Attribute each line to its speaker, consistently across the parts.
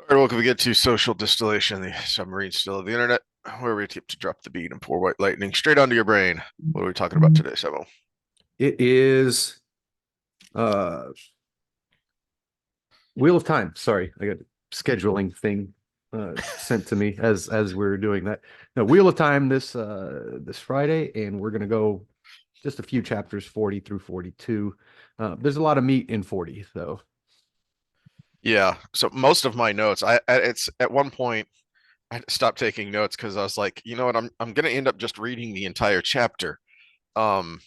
Speaker 1: All right, welcome again to Social Distillation, the submarine still of the internet, where we attempt to drop the beat and pour white lightning straight onto your brain. What are we talking about today, Sebo?
Speaker 2: It is uh Wheel of Time. Sorry, I got a scheduling thing sent to me as we're doing that. No, Wheel of Time this Friday, and we're gonna go just a few chapters, 40 through 42. There's a lot of meat in 40, though.
Speaker 1: Yeah, so most of my notes, it's at one point I stopped taking notes because I was like, you know what, I'm gonna end up just reading the entire chapter, um,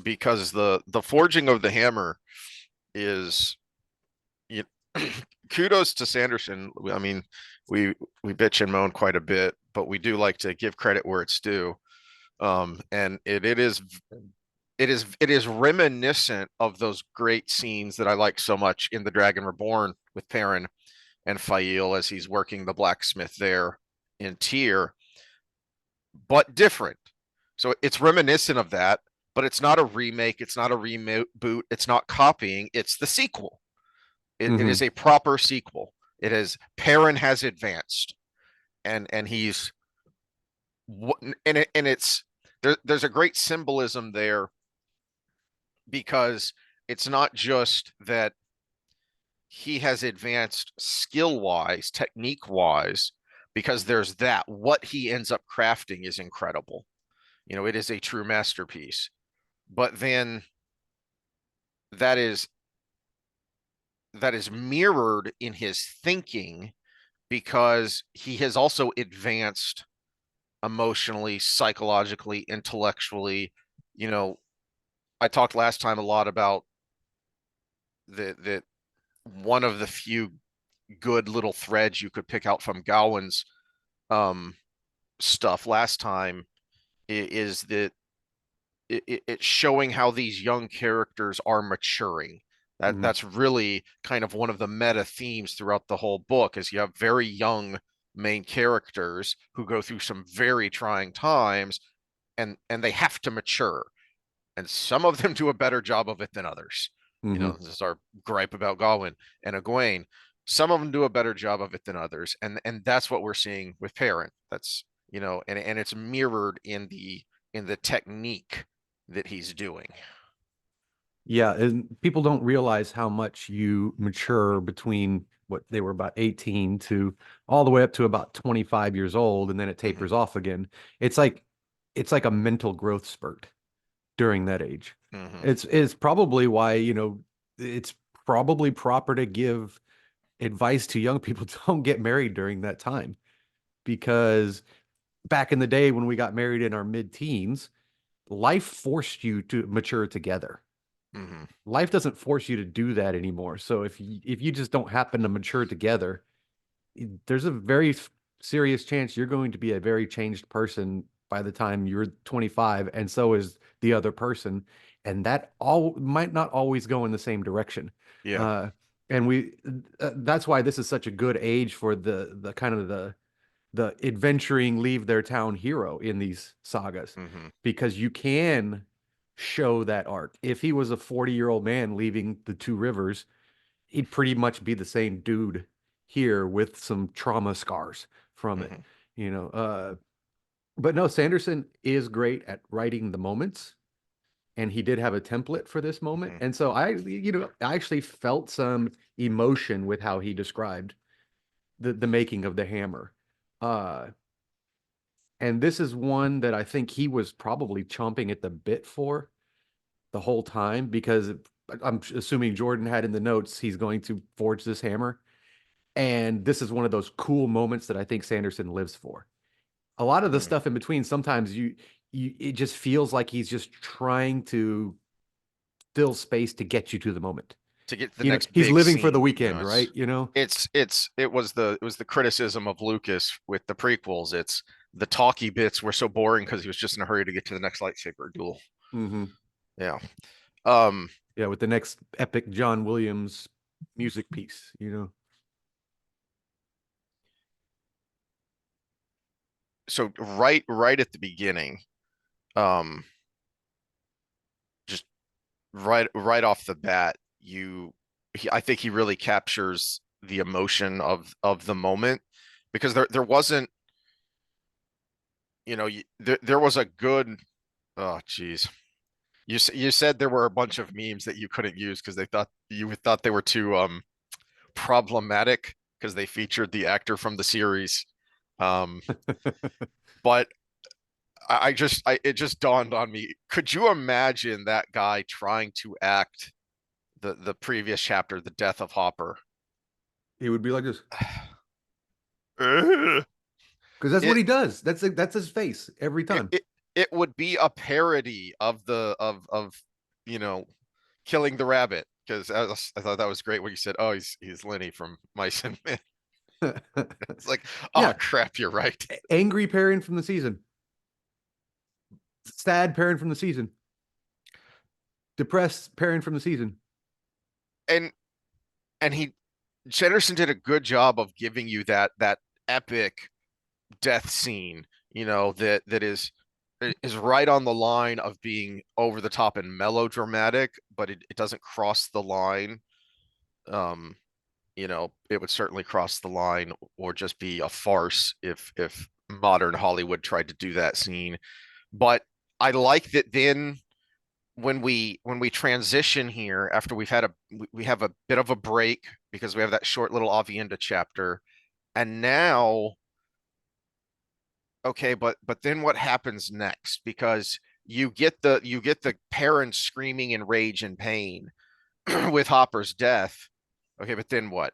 Speaker 1: because the forging of the hammer is, you, kudos to Sanderson. I mean, we we bitch and moan quite a bit, but we do like to give credit where it's due. And it is reminiscent of those great scenes that I like so much in The Dragon Reborn with Perrin and Fail as he's working the blacksmith there in Tyr, but different. So it's reminiscent of that, but it's not a remake, it's not a reboot, it's not copying, it's the sequel. It is
Speaker 2: Hmm.
Speaker 1: a proper sequel. It is Perrin has advanced, and he's and it's there's a great symbolism there because it's not just that he has advanced skill wise, technique wise, because there's that. What he ends up crafting is incredible. It is a true masterpiece. But then that is that is mirrored in his thinking because he has also advanced emotionally, psychologically, intellectually. You know, I talked last time a lot about that one of the few good little threads you could pick out from Gowan's um, stuff last time is that it's showing how these young characters are maturing.
Speaker 2: Hmm.
Speaker 1: That's really kind of one of the meta themes throughout the whole book is you have very young main characters who go through some very trying times and they have to mature, and some of them do a better job of it than others.
Speaker 2: Hmm.
Speaker 1: This is our gripe about Gawain and Egwene. Some of them do a better job of it than others, and that's what we're seeing with Perrin. That's and it's mirrored in the technique that he's doing.
Speaker 2: Yeah, and people don't realize how much you mature between what they were about 18 to all the way up to about 25 years old, and then it
Speaker 1: Mm-hmm.
Speaker 2: tapers off again. It's like it's like a mental growth spurt during that age.
Speaker 1: Mm-hmm.
Speaker 2: It's probably why, it's probably proper to give advice to young people don't get married during that time because back in the day when we got married in our mid-teens, life forced you to mature together.
Speaker 1: Mm-hmm.
Speaker 2: Life doesn't force you to do that anymore. So if you just don't happen to mature together, there's a very serious chance you're going to be a very changed person by the time you're 25, and so is the other person, and that all might not always go in the same direction.
Speaker 1: Yeah.
Speaker 2: Uh, and that's why this is such a good age for the kind of the adventuring leave their town hero in these sagas
Speaker 1: Mm-hmm.
Speaker 2: because you can show that arc. If he was a 40-year-old man leaving the two rivers, he'd pretty much be the same dude here with some trauma scars from it,
Speaker 1: Mm-hmm.
Speaker 2: you know. But no, Sanderson is great at writing the moments, and he did have a template for this moment.
Speaker 1: Mm-hmm.
Speaker 2: And so I actually felt some emotion with how he described the making of the hammer. Uh, and this is one that I think he was probably chomping at the bit for the whole time because I'm assuming Jordan had in the notes he's going to forge this hammer. And this is one of those cool moments that I think Sanderson lives for. A lot of the
Speaker 1: Mm-hmm.
Speaker 2: stuff in between, sometimes you it just feels like he's just trying to fill space to get you to the moment.
Speaker 1: To get to the next
Speaker 2: He's
Speaker 1: big
Speaker 2: living for the
Speaker 1: scene,
Speaker 2: weekend, right?
Speaker 1: it was the criticism of Lucas with the prequels. It's the talky bits were so boring because he was just in a hurry to get to the next lightsaber duel.
Speaker 2: Hmm.
Speaker 1: Yeah. Um,
Speaker 2: Yeah, with the next epic John Williams music piece.
Speaker 1: so right at the beginning, um, just right off the bat, I think he really captures the emotion of the moment, because there wasn't, there was a good, oh geez. You said there were a bunch of memes that you couldn't use because you thought they were too problematic because they featured the actor from the series. Um, but it just dawned on me. Could you imagine that guy trying to act the previous chapter, the death of Hopper?
Speaker 2: He would be like this
Speaker 1: Ugh.
Speaker 2: because that's what
Speaker 1: It
Speaker 2: he does. That's his face every
Speaker 1: it
Speaker 2: time.
Speaker 1: it it would be a parody of you know killing the rabbit, because I thought that was great when you said, "Oh, he's Lenny from Mice and Men." It's like, oh
Speaker 2: Yeah,
Speaker 1: crap, you're right.
Speaker 2: angry Perrin from the season, sad Perrin from the season, depressed Perrin from the season.
Speaker 1: And and he Jennerson did a good job of giving you that epic death scene, that is right on the line of being over the top and melodramatic, but it doesn't cross the line. Um, it would certainly cross the line or just be a farce if modern Hollywood tried to do that scene. But I like that then when we transition here after we have a bit of a break because we have that short little Avienda chapter, and now okay, but then what happens next? Because you get the parents screaming in rage and pain with Hopper's death. Okay, but then what?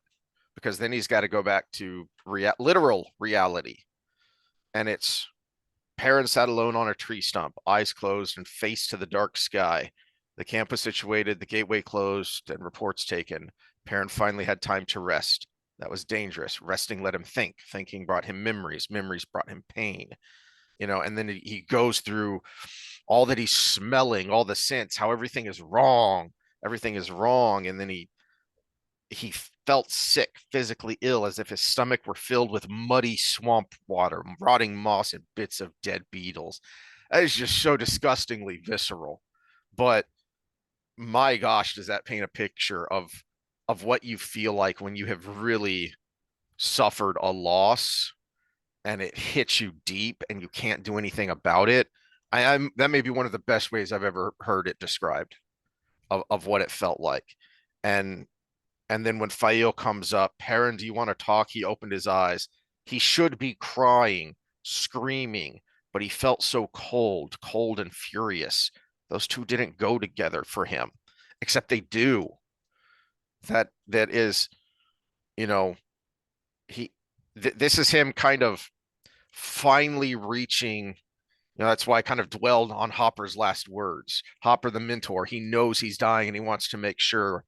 Speaker 1: Because then he's got to go back to literal reality, and it's Perrin sat alone on a tree stump, eyes closed and face to the dark sky. The camp was situated, the gateway closed, and reports taken. Perrin finally had time to rest. That was dangerous. Resting let him think. Thinking brought him memories. Memories brought him pain. And then he goes through all that he's smelling, all the scents, how everything is wrong. Everything is wrong. And then he felt sick, physically ill, as if his stomach were filled with muddy swamp water, rotting moss, and bits of dead beetles. That is just so disgustingly visceral. But my gosh, does that paint a picture of what you feel like when you have really suffered a loss and it hits you deep and you can't do anything about it. That may be one of the best ways I've ever heard it described of what it felt like. And and then when Fail comes up, Perrin, do you want to talk? He opened his eyes. He should be crying, screaming, but he felt so cold, cold and furious. Those two didn't go together for him, except they do. That is, you know, he this is him kind of finally reaching. That's why I kind of dwelled on Hopper's last words. Hopper, the mentor, he knows he's dying and he wants to make sure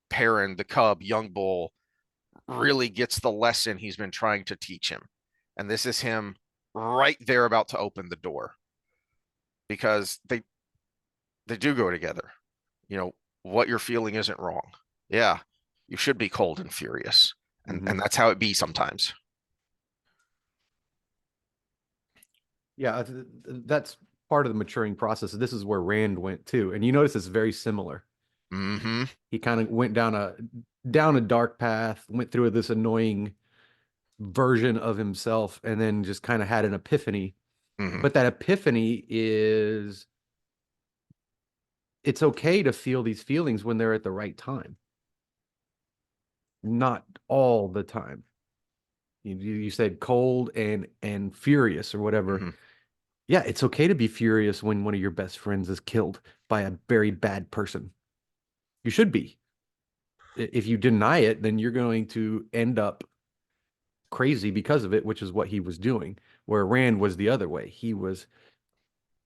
Speaker 1: Perrin, the cub, young bull, really gets the lesson he's been trying to teach him. And this is him right there about to open the door because they do go together. You know, what you're feeling isn't wrong. Yeah, you should be cold and furious. And
Speaker 2: Mm-hmm.
Speaker 1: and that's how it be sometimes.
Speaker 2: Yeah, that's part of the maturing process. This is where Rand went too, and you notice it's very similar.
Speaker 1: Mm-hmm.
Speaker 2: He kind of went down a dark path, went through this annoying version of himself, and then just kind of had an epiphany.
Speaker 1: Mm-hmm.
Speaker 2: But that epiphany is it's okay to feel these feelings when they're at the right time, not all the time. You said cold and furious or whatever.
Speaker 1: Mm-hmm.
Speaker 2: Yeah, it's okay to be furious when one of your best friends is killed by a very bad person. You should be. If you deny it, then you're going to end up crazy because of it, which is what he was doing. Where Rand was the other way. He was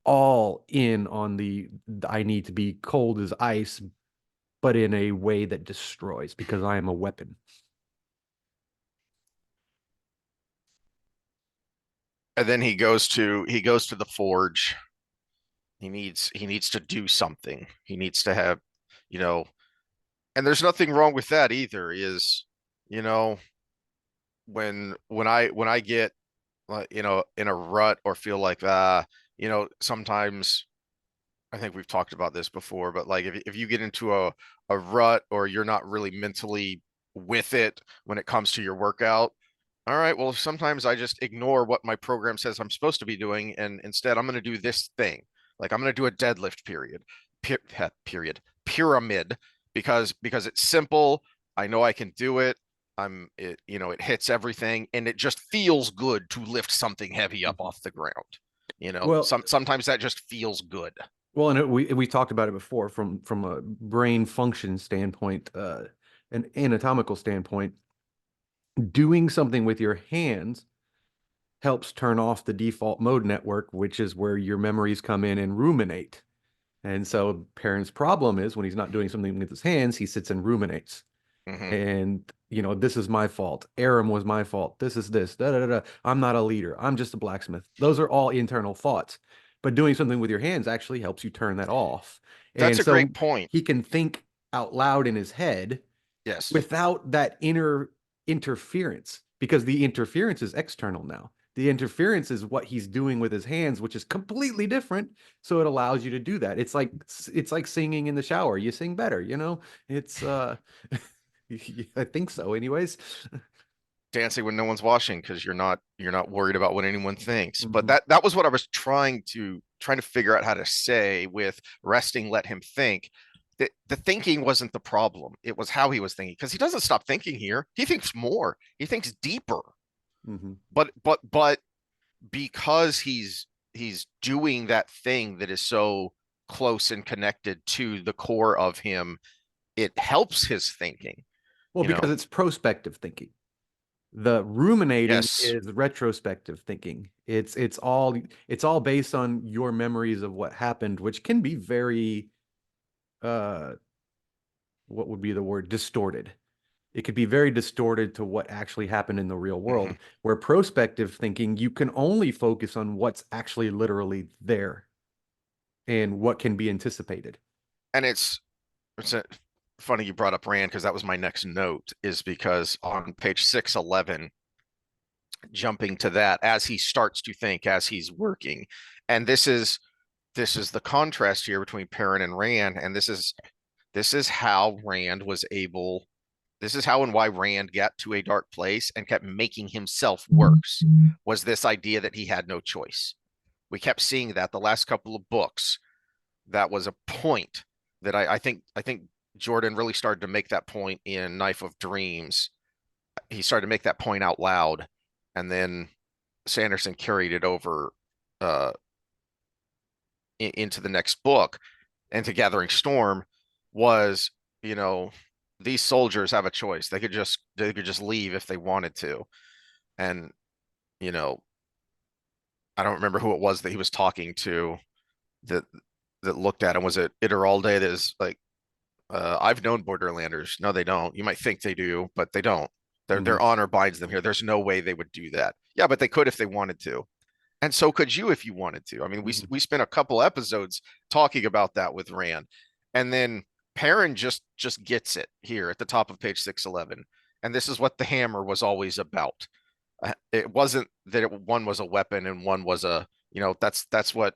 Speaker 2: all in on the I need to be cold as ice, but in a way that destroys because I am a weapon.
Speaker 1: And then he goes to the forge. He needs to do something. He needs to have, you know, and there's nothing wrong with that either. You know, when I get in a rut or feel like sometimes I think we've talked about this before, but like if you get into a rut or you're not really mentally with it when it comes to your workout. All right, well, sometimes I just ignore what my program says I'm supposed to be doing, and instead I'm going to do this thing. Like I'm going to do a deadlift period pyramid because it's simple. I know I can do it. It hits everything, and it just feels good to lift something heavy up
Speaker 2: Mhm.
Speaker 1: off the ground.
Speaker 2: Well,
Speaker 1: Sometimes that just feels good.
Speaker 2: well, and we talked about it before from a brain function standpoint, an anatomical standpoint. Doing something with your hands helps turn off the default mode network, which is where your memories come in and ruminate. And so Perrin's problem is when he's not doing something with his hands, he sits and ruminates.
Speaker 1: Hmm.
Speaker 2: And this is my fault. Aram was my fault. This is this. Da, da, da, da. I'm not a leader. I'm just a blacksmith. Those are all internal thoughts. But doing something with your hands actually helps you turn that off.
Speaker 1: That's
Speaker 2: And
Speaker 1: a
Speaker 2: so
Speaker 1: great point.
Speaker 2: he can think out loud in his head
Speaker 1: Yes.
Speaker 2: without that inner interference, because the interference is external now. The interference is what he's doing with his hands, which is completely different. So it allows you to do that. It's like singing in the shower. You sing better, you know? It's I think so anyways.
Speaker 1: Dancing when no one's watching because you're not worried about what anyone thinks. But
Speaker 2: Mhm.
Speaker 1: that was what I was trying to figure out how to say with resting, let him think. The thinking wasn't the problem. It was how he was thinking because he doesn't stop thinking here. He thinks more. He thinks deeper.
Speaker 2: Mhm.
Speaker 1: But because he's doing that thing that is so close and connected to the core of him, it helps his thinking,
Speaker 2: Well,
Speaker 1: you
Speaker 2: because
Speaker 1: know.
Speaker 2: it's prospective thinking. The ruminating
Speaker 1: Yes.
Speaker 2: is retrospective thinking. It's all based on your memories of what happened, which can be very uh what would be the word, distorted. It could be very distorted to what actually happened in the real
Speaker 1: Hmm.
Speaker 2: world. Where prospective thinking, you can only focus on what's actually literally there and what can be anticipated.
Speaker 1: And it's funny you brought up Rand because that was my next note, is because on page 611, jumping to that as he starts to think as he's working, and this is the contrast here between Perrin and Rand, and this is how Rand was able. This is how and why Rand got to a dark place and kept making himself worse. Was this idea that he had no choice? We kept seeing that the last couple of books. That was a point that I think Jordan really started to make that point in Knife of Dreams. He started to make that point out loud, and then Sanderson carried it over uh, into the next book and to Gathering Storm. Was you know these soldiers have a choice. They could just leave if they wanted to, and you know I don't remember who it was that he was talking to that that looked at him. Was it Iturralde that is like, I've known Borderlanders. No, they don't. You might think they do, but they don't. Their
Speaker 2: Mhm.
Speaker 1: honor binds them here. There's no way they would do that. Yeah, but they could if they wanted to, and so could you if you wanted to. I mean, we
Speaker 2: Mhm.
Speaker 1: we spent a couple episodes talking about that with Rand, and then Perrin just gets it here at the top of page 611, and this is what the hammer was always about. It wasn't that one was a weapon and one was that's what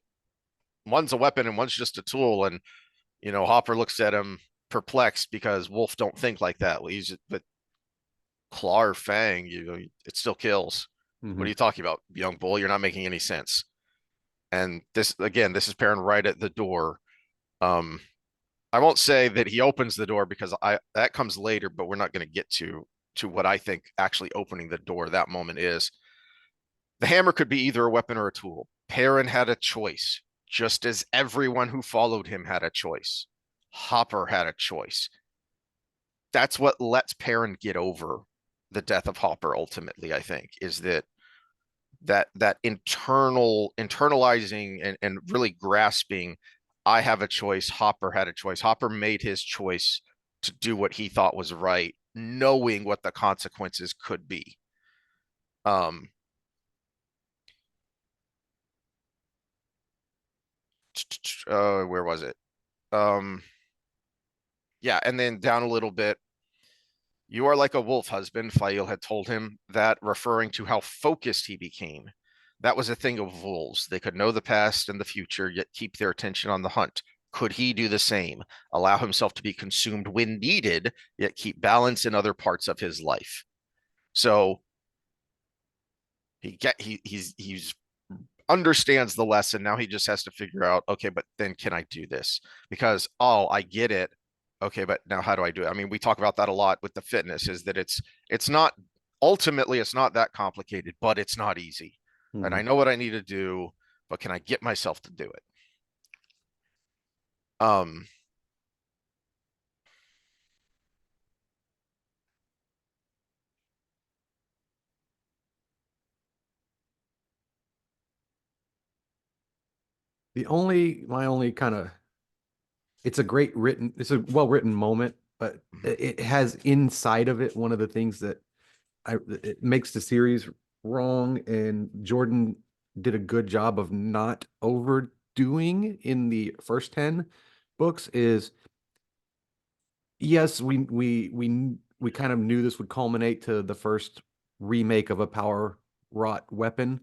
Speaker 1: one's a weapon and one's just a tool, and Hopper looks at him perplexed because Wolf don't think like that. Well, but claw or fang, it still kills. What are
Speaker 2: Mhm.
Speaker 1: you talking about, young bull? You're not making any sense. And this again, this is Perrin right at the door. Um, I won't say that he opens the door because I that comes later, but we're not going to get to what I think actually opening the door that moment is. The hammer could be either a weapon or a tool. Perrin had a choice, just as everyone who followed him had a choice. Hopper had a choice. That's what lets Perrin get over the death of Hopper ultimately, I think, is that internalizing and really grasping. I have a choice. Hopper had a choice. Hopper made his choice to do what he thought was right, knowing what the consequences could be. Um, where was it? Um, yeah, and then down a little bit, you are like a wolf, husband, Fail had told him that, referring to how focused he became. That was a thing of wolves. They could know the past and the future, yet keep their attention on the hunt. Could he do the same? Allow himself to be consumed when needed, yet keep balance in other parts of his life. So he's understands the lesson. Now he just has to figure out, okay, but then can I do this? Because, oh, I get it. Okay, but now how do I do it? I mean, we talk about that a lot with the fitness, is that it's not, ultimately it's not that complicated, but it's not easy. And I
Speaker 2: Mhm.
Speaker 1: know what I need to do, but can I get myself to do it? Um,
Speaker 2: My only kind of, it's a well written moment, but it has inside of it one of the things that it makes the series wrong, and Jordan did a good job of not overdoing in the first 10 books is, yes, we kind of knew this would culminate to the first remake of a power wrought weapon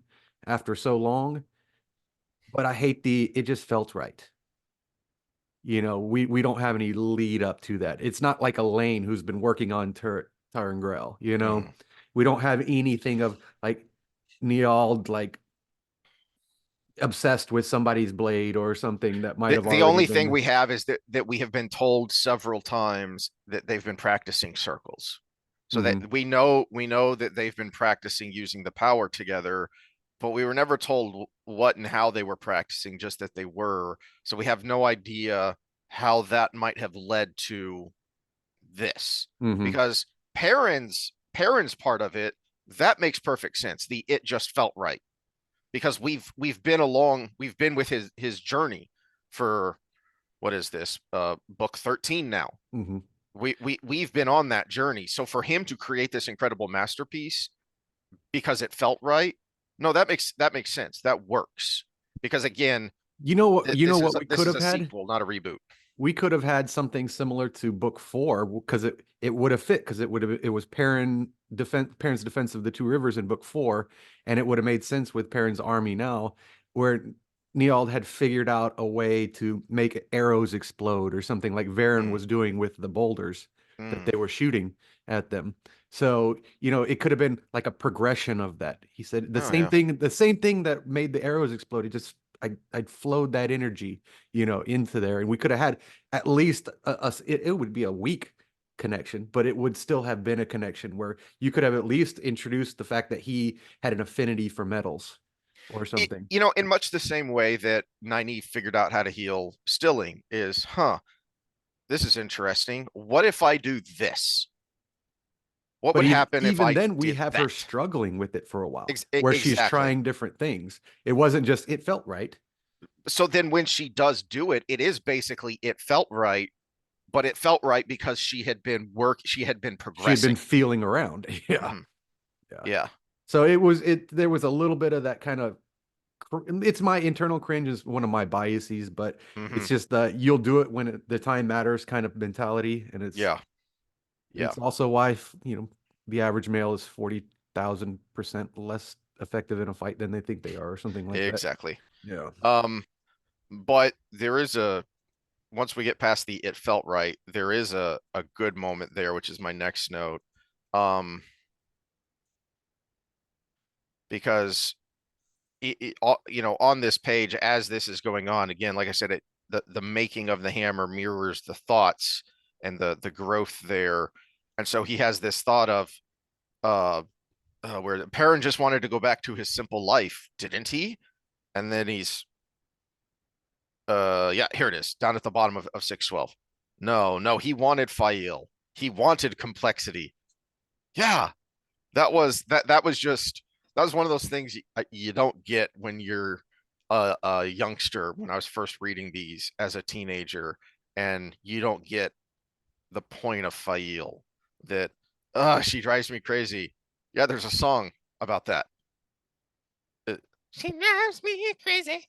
Speaker 2: after so long, but I hate it just felt right. We don't have any lead up to that. It's not like Elaine who's been working on Tar and Grail,
Speaker 1: mhm.
Speaker 2: We don't have anything of like Niald like obsessed with somebody's blade or something that might
Speaker 1: The
Speaker 2: have
Speaker 1: the
Speaker 2: already
Speaker 1: only thing
Speaker 2: been.
Speaker 1: we have is that we have been told several times that they've been practicing circles. So
Speaker 2: Hmm.
Speaker 1: that we know that they've been practicing using the power together, but we were never told what and how they were practicing, just that they were. So we have no idea how that might have led to this.
Speaker 2: Hmm.
Speaker 1: Because Perrin's part of it, that makes perfect sense. It just felt right, because we've been with his journey for, what is this, book 13 now.
Speaker 2: Hmm.
Speaker 1: We've been on that journey, so for him to create this incredible masterpiece because it felt right, no, that makes sense, that works. Because again,
Speaker 2: You know what we
Speaker 1: this
Speaker 2: could
Speaker 1: is
Speaker 2: have
Speaker 1: a
Speaker 2: had?
Speaker 1: sequel, not a reboot.
Speaker 2: We could have had something similar to book 4 because it would have fit because it was Perrin's defense of the two rivers in book 4, and it would have made sense with Perrin's army now, where Niald had figured out a way to make arrows explode or something like Varen
Speaker 1: Mm,
Speaker 2: was doing with the boulders that
Speaker 1: mm.
Speaker 2: they were shooting at them. So, it could have been like a progression of that. He said
Speaker 1: Oh yeah.
Speaker 2: the same thing that made the arrows explode. It just I'd flowed that energy, into there, and we could have had at least it would be a weak connection, but it would still have been a connection where you could have at least introduced the fact that he had an affinity for metals or something.
Speaker 1: In much the same way that Nynaeve figured out how to heal Stilling, is, this is interesting. What if I do this? What
Speaker 2: But
Speaker 1: would happen if
Speaker 2: even
Speaker 1: I
Speaker 2: then, we
Speaker 1: did
Speaker 2: have her
Speaker 1: that?
Speaker 2: struggling with it for a while, where she's
Speaker 1: Exactly.
Speaker 2: trying different things. It wasn't just it felt right.
Speaker 1: So then when she does do it, it is basically, it felt right, but it felt right because she had been
Speaker 2: She had been
Speaker 1: progressing.
Speaker 2: feeling around. Yeah,
Speaker 1: Mhm.
Speaker 2: yeah.
Speaker 1: Yeah.
Speaker 2: So there was a little bit of that kind of, it's my internal cringe is one of my biases, but it's
Speaker 1: Hmm.
Speaker 2: just the you'll do it when the time matters kind of mentality, and
Speaker 1: Yeah. Yeah.
Speaker 2: it's also why the average male is 40,000% less effective in a fight than they think they are, or something like that.
Speaker 1: Exactly.
Speaker 2: Yeah.
Speaker 1: Um, but there is once we get past the it felt right, there is a good moment there, which is my next note. Um, because on this page, as this is going on, again, like I said, the making of the hammer mirrors the thoughts and the growth there. And so he has this thought of, uh, where Perrin just wanted to go back to his simple life, didn't he? And then yeah, here it is, down at the bottom of 612. No, no, he wanted Fail. He wanted complexity. Yeah, that was one of those things you don't get when you're a youngster. When I was first reading these as a teenager, and you don't get the point of Fail, that she drives me crazy. Yeah, there's a song about that. Uh, she drives me crazy.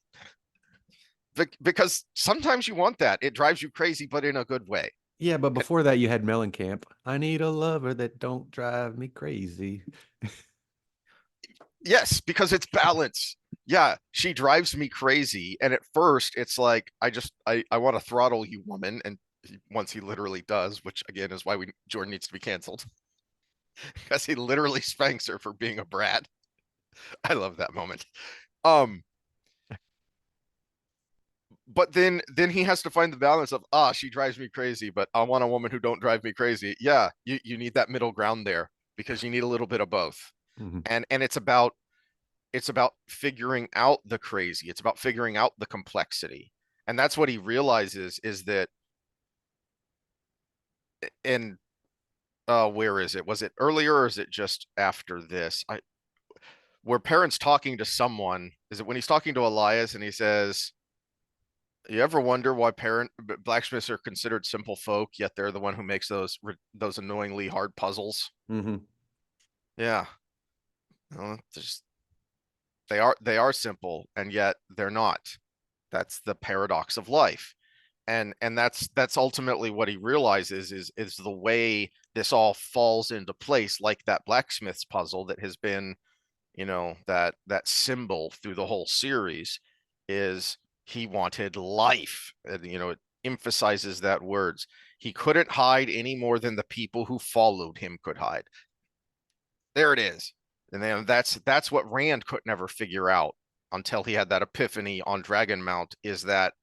Speaker 1: Because sometimes you want that. It drives you crazy, but in a good way.
Speaker 2: Yeah, but before that you had Mellencamp. I need a lover that don't drive me crazy.
Speaker 1: Yes, because it's balance. Yeah, she drives me crazy. And at first, it's like I want to throttle you, woman. And once he literally does, which again is why we Jordan needs to be canceled because he literally spanks her for being a brat. I love that moment. Um, but then he has to find the balance of she drives me crazy, but I want a woman who don't drive me crazy. Yeah, you need that middle ground there because you need a little bit of both.
Speaker 2: Mhm.
Speaker 1: And it's about figuring out the crazy. It's about figuring out the complexity. And that's what he realizes is that in where is it? Was it earlier or is it just after this? I Where Perrin's talking to someone, is it when he's talking to Elias and he says, you ever wonder why parent blacksmiths are considered simple folk, yet they're the one who makes those annoyingly hard puzzles?
Speaker 2: Mhm.
Speaker 1: Yeah, just they are simple, and yet they're not. That's the paradox of life, and that's ultimately what he realizes is the way this all falls into place, like that blacksmith's puzzle that has been, that symbol through the whole series is he wanted life. And, it emphasizes that words. He couldn't hide any more than the people who followed him could hide. There it is. And then that's what Rand could never figure out until he had that epiphany on Dragonmount, is that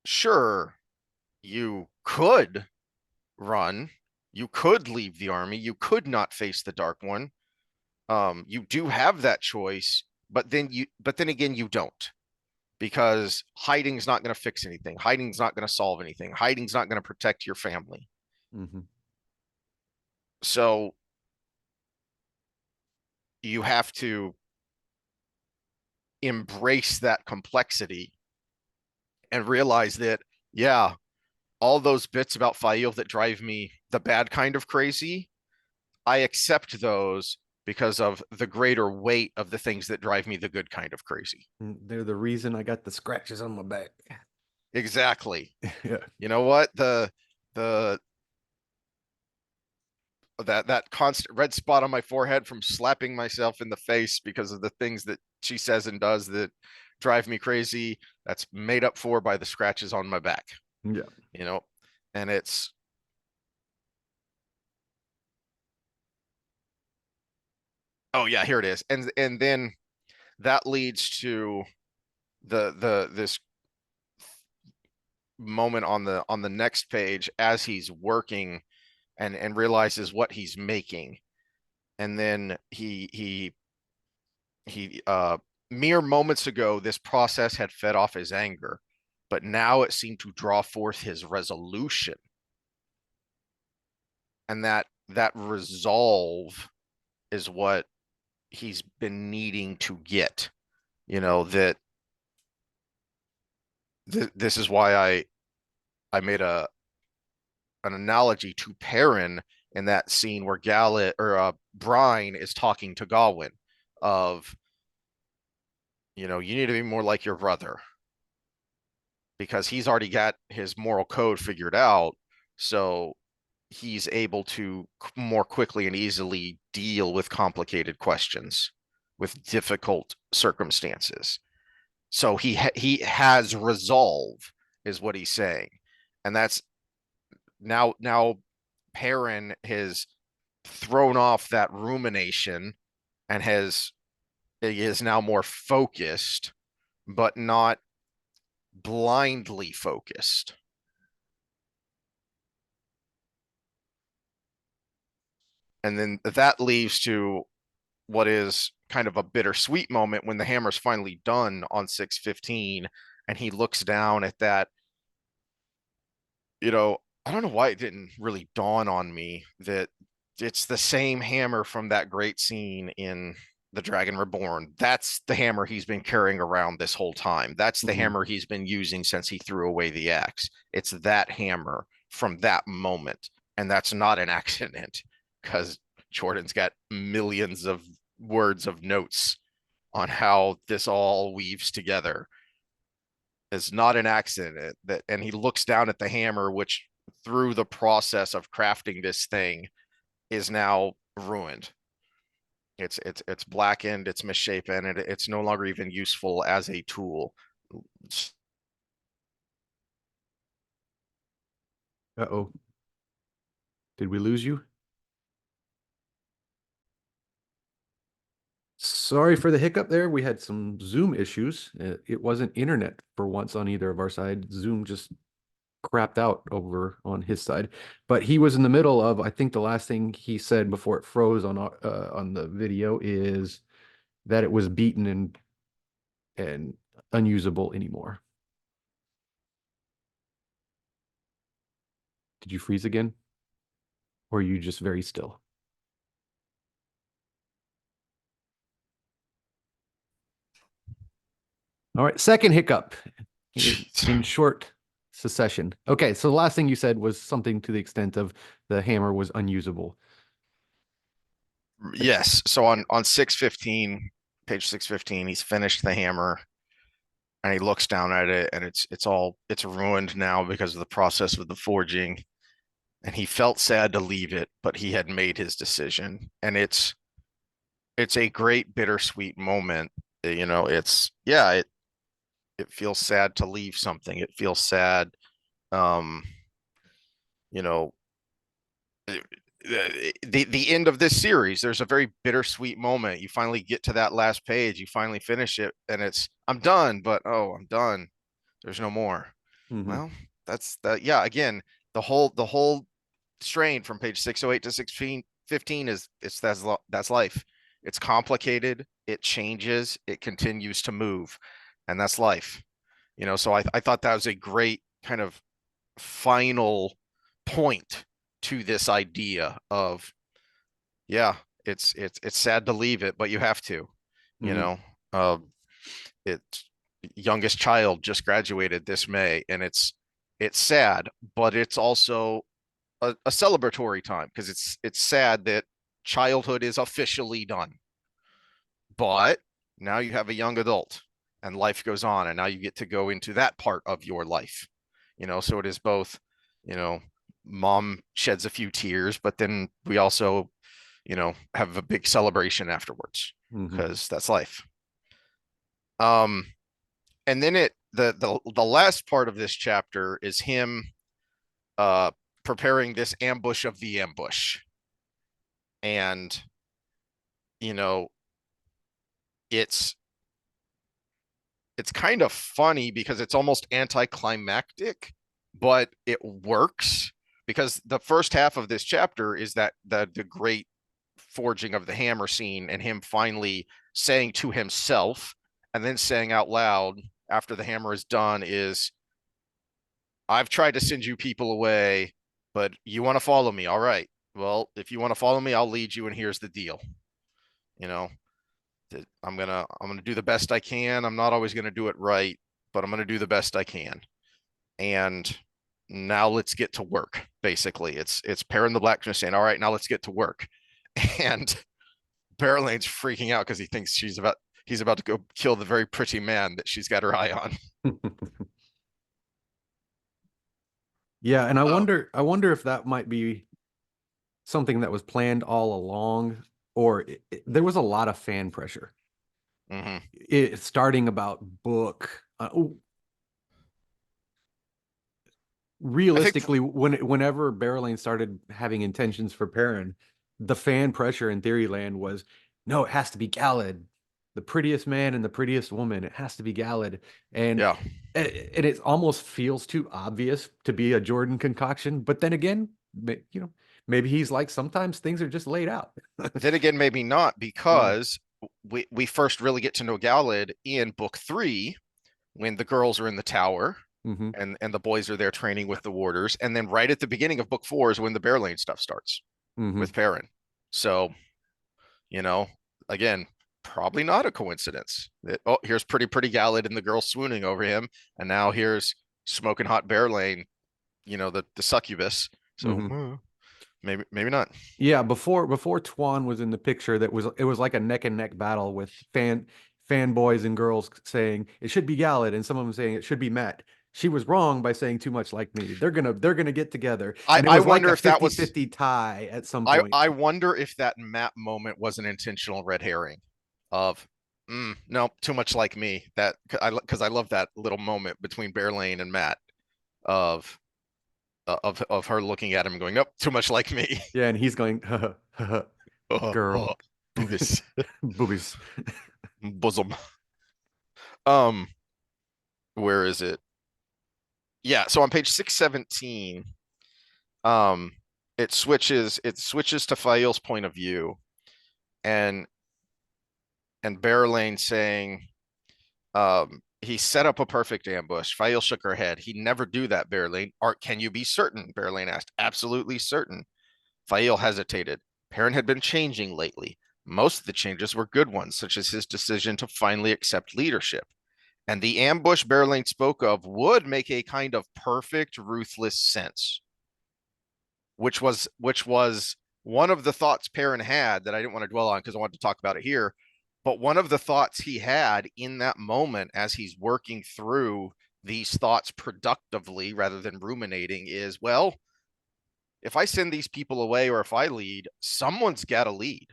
Speaker 1: sure, you could run, you could leave the army, you could not face the Dark One. You do have that choice, but then again, you don't, because hiding's not going to fix anything. Hiding's not going to solve anything. Hiding's not going to protect your family.
Speaker 2: Mhm.
Speaker 1: So you have to embrace that complexity and realize that, yeah, all those bits about Fail that drive me the bad kind of crazy, I accept those because of the greater weight of the things that drive me the good kind of crazy.
Speaker 2: They're the reason I got the scratches on my back.
Speaker 1: Exactly.
Speaker 2: Yeah.
Speaker 1: You know what? The that constant red spot on my forehead from slapping myself in the face because of the things that she says and does that drive me crazy, that's made up for by the scratches on my back.
Speaker 2: Yeah.
Speaker 1: You know, and it's oh yeah, here it is. And then that leads to the this moment on the next page as he's working and realizes what he's making. And then he mere moments ago this process had fed off his anger, but now it seemed to draw forth his resolution. And that resolve is what he's been needing to get. That this is why I made a an analogy to Perrin in that scene where Gallet or Brine is talking to Gawain of, you need to be more like your brother, because he's already got his moral code figured out. So he's able to more quickly and easily deal with complicated questions, with difficult circumstances. So he has resolve, is what he's saying. And that's now Perrin has thrown off that rumination and he is now more focused, but not blindly focused. And then that leaves to what is kind of a bittersweet moment when the hammer's finally done on 615 and he looks down at that. I don't know why it didn't really dawn on me that it's the same hammer from that great scene in The Dragon Reborn. That's the hammer he's been carrying around this whole time. That's the
Speaker 2: Mhm.
Speaker 1: hammer he's been using since he threw away the axe. It's that hammer from that moment. And that's not an accident, because Jordan's got millions of words of notes on how this all weaves together. It's not an accident that, and he looks down at the hammer, which through the process of crafting this thing is now ruined. It's blackened, it's misshapen, and it's no longer even useful as a tool.
Speaker 2: Uh-oh. Did we lose you? Sorry for the hiccup there. We had some Zoom issues. It wasn't internet for once on either of our side. Zoom just crapped out over on his side. But he was in the middle of, I think the last thing he said before it froze on the video is that it was beaten and unusable anymore. Did you freeze again? Or are you just very still? All right, second hiccup in short succession. Okay, so the last thing you said was something to the extent of the hammer was unusable.
Speaker 1: Yes. So on 615, page 615, he's finished the hammer and he looks down at it and it's ruined now because of the process of the forging. And he felt sad to leave it, but he had made his decision. And it's a great bittersweet moment. You know, it feels sad to leave something. It feels sad. Um, you know, the end of this series, there's a very bittersweet moment. You finally get to that last page, you finally finish it, and it's I'm done, but oh, I'm done. There's no more.
Speaker 2: Mm-hmm.
Speaker 1: Well, that's that. Yeah, again, the whole strain from page 608 to 615 is that's life. It's complicated, it changes, it continues to move, and that's life. You know, so I thought that was a great kind of final point to this idea of, yeah, it's sad to leave it, but you have to, you
Speaker 2: Mm-hmm.
Speaker 1: know. uh it's youngest child just graduated this May, and it's sad, but it's also a celebratory time because it's sad that childhood is officially done, but now you have a young adult and life goes on, and now you get to go into that part of your life, you know. So it is both, you know, mom sheds a few tears, but then we also, you know, have a big celebration afterwards
Speaker 2: Mm-hmm.
Speaker 1: because that's life. um and then the last part of this chapter is him uh preparing this ambush of the ambush. And you know, it's it's kind of funny because it's almost anticlimactic, but it works because the first half of this chapter is that the great forging of the hammer scene and him finally saying to himself and then saying out loud after the hammer is done is, I've tried to send you people away, but you want to follow me. All right. Well, if you want to follow me, I'll lead you, and here's the deal. You know, I'm gonna do the best I can. I'm not always gonna do it right, but I'm gonna do the best I can. And now let's get to work. Basically, it's Perrin the blacksmith saying, "All right, now let's get to work." And Barrelane's freaking out because he thinks he's about to go kill the very pretty man that she's got her eye on.
Speaker 2: Yeah, and I
Speaker 1: Oh.
Speaker 2: wonder if that might be something that was planned all along, or there was a lot of fan pressure.
Speaker 1: Mm-hmm.
Speaker 2: Starting about book.
Speaker 1: I think
Speaker 2: Realistically, whenever Barrelane started having intentions for Perrin, the fan pressure in Theoryland was, no, it has to be Galad, the prettiest man and the prettiest woman. It has to be Galad, and
Speaker 1: yeah.
Speaker 2: and it almost feels too obvious to be a Jordan concoction. But then again, you know, maybe he's like sometimes things are just laid out.
Speaker 1: Then again, maybe not,
Speaker 2: Yeah.
Speaker 1: because we first really get to know Galad in book 3 when the girls are in the tower
Speaker 2: Mm-hmm.
Speaker 1: and the boys are there training with the warders, and then right at the beginning of book 4 is when the Bear Lane stuff starts
Speaker 2: Mm-hmm.
Speaker 1: with Perrin. So, you know, again, probably not a coincidence that, oh, here's pretty Galad and the girl swooning over him, and now here's smoking hot Bear Lane, you know, the succubus. So
Speaker 2: Mm-hmm.
Speaker 1: maybe not.
Speaker 2: Yeah, before Tuan was in the picture, it was like a neck and neck battle with fanboys and girls saying it should be Galad, and some of them saying it should be Matt. she was wrong by saying too much like me. They're gonna get together.
Speaker 1: I
Speaker 2: And it
Speaker 1: I
Speaker 2: was like
Speaker 1: wonder
Speaker 2: a
Speaker 1: if that was
Speaker 2: 50-50 tie at some
Speaker 1: I
Speaker 2: point.
Speaker 1: wonder if that map moment was an intentional red herring of no, too much like me. That because I love that little moment between Bear Lane and Matt of of her looking at him and going, nope, too much like me.
Speaker 2: Yeah, and he's going, girl,
Speaker 1: Boobies,
Speaker 2: boobies.
Speaker 1: bosom. Um, where is it? Yeah, so on page 617, um, it switches to Fail's point of view, and Bear Lane saying, he set up a perfect ambush. Fail shook her head. He'd never do that, Bear Lane. Art, can you be certain? Bear Lane asked. Absolutely certain. Fail hesitated. Perrin had been changing lately. Most of the changes were good ones, such as his decision to finally accept leadership. And the ambush Bear Lane spoke of would make a kind of perfect, ruthless sense, which was one of the thoughts Perrin had that I didn't want to dwell on because I wanted to talk about it here. But one of the thoughts he had in that moment as he's working through these thoughts productively rather than ruminating is, well, if I send these people away or if I lead, someone's got to lead.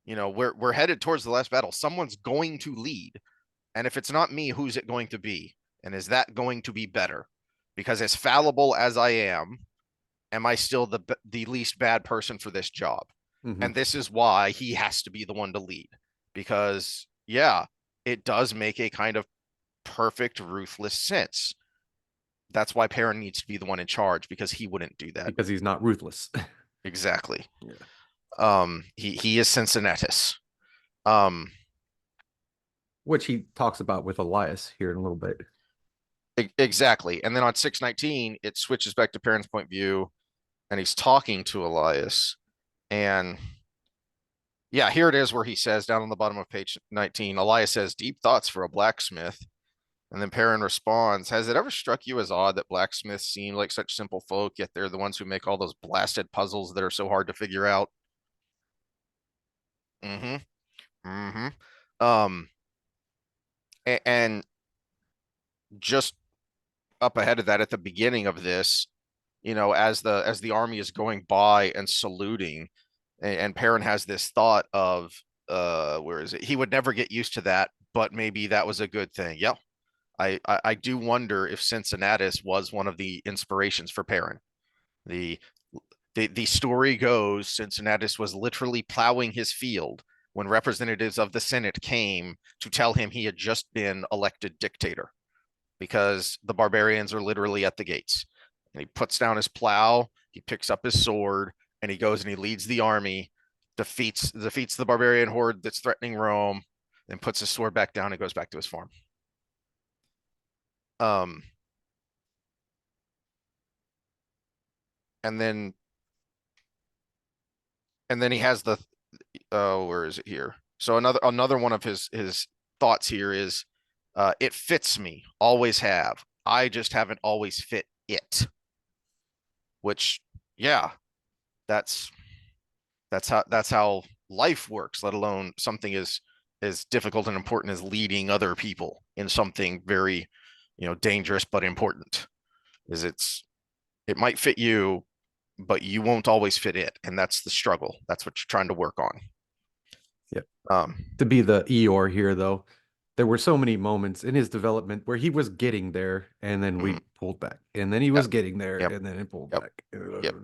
Speaker 1: We're headed towards the last battle. Someone's going to lead. And if it's not me, who's it going to be? And is that going to be better? Because as fallible as I am I still the least bad person for this job?
Speaker 2: Hmm.
Speaker 1: And this is why he has to be the one to lead. Because yeah, it does make a kind of perfect, ruthless sense. That's why Perrin needs to be the one in charge because he wouldn't do that.
Speaker 2: Because he's not ruthless.
Speaker 1: Exactly.
Speaker 2: Yeah.
Speaker 1: He is Cincinnatus. Um,
Speaker 2: Which he talks about with Elias here in a little bit.
Speaker 1: exactly. And then on 619, it switches back to Perrin's point of view, and he's talking to Elias. And yeah, here it is where he says down on the bottom of page 19, Elias says, deep thoughts for a blacksmith. And then Perrin responds, has it ever struck you as odd that blacksmiths seem like such simple folk, yet they're the ones who make all those blasted puzzles that are so hard to figure out? Mm-hmm. Mm-hmm. Um, and just up ahead of that at the beginning of this, as the army is going by and saluting, and Perrin has this thought of where is it? He would never get used to that, but maybe that was a good thing. Yeah. I do wonder if Cincinnatus was one of the inspirations for Perrin. The the story goes Cincinnatus was literally plowing his field when representatives of the Senate came to tell him he had just been elected dictator because the barbarians are literally at the gates. And he puts down his plow, he picks up his sword, and he goes and he leads the army, defeats the barbarian horde that's threatening Rome, then puts his sword back down and goes back to his farm. Um, and then he has the where is it here? So another one of his thoughts here is it fits me, always have. I just haven't always fit it. Which, yeah, that's that's how life works, let alone something as difficult and important as leading other people in something very, dangerous but important. Is it might fit you, but you won't always fit it, and that's the struggle. That's what you're trying to work on.
Speaker 2: Yep.
Speaker 1: Um,
Speaker 2: To be the Eeyore here, though, there were so many moments in his development where he was getting there and then we
Speaker 1: mm,
Speaker 2: pulled back. And then he was
Speaker 1: yep,
Speaker 2: getting there
Speaker 1: yep,
Speaker 2: and then it pulled
Speaker 1: yep,
Speaker 2: back.
Speaker 1: yep.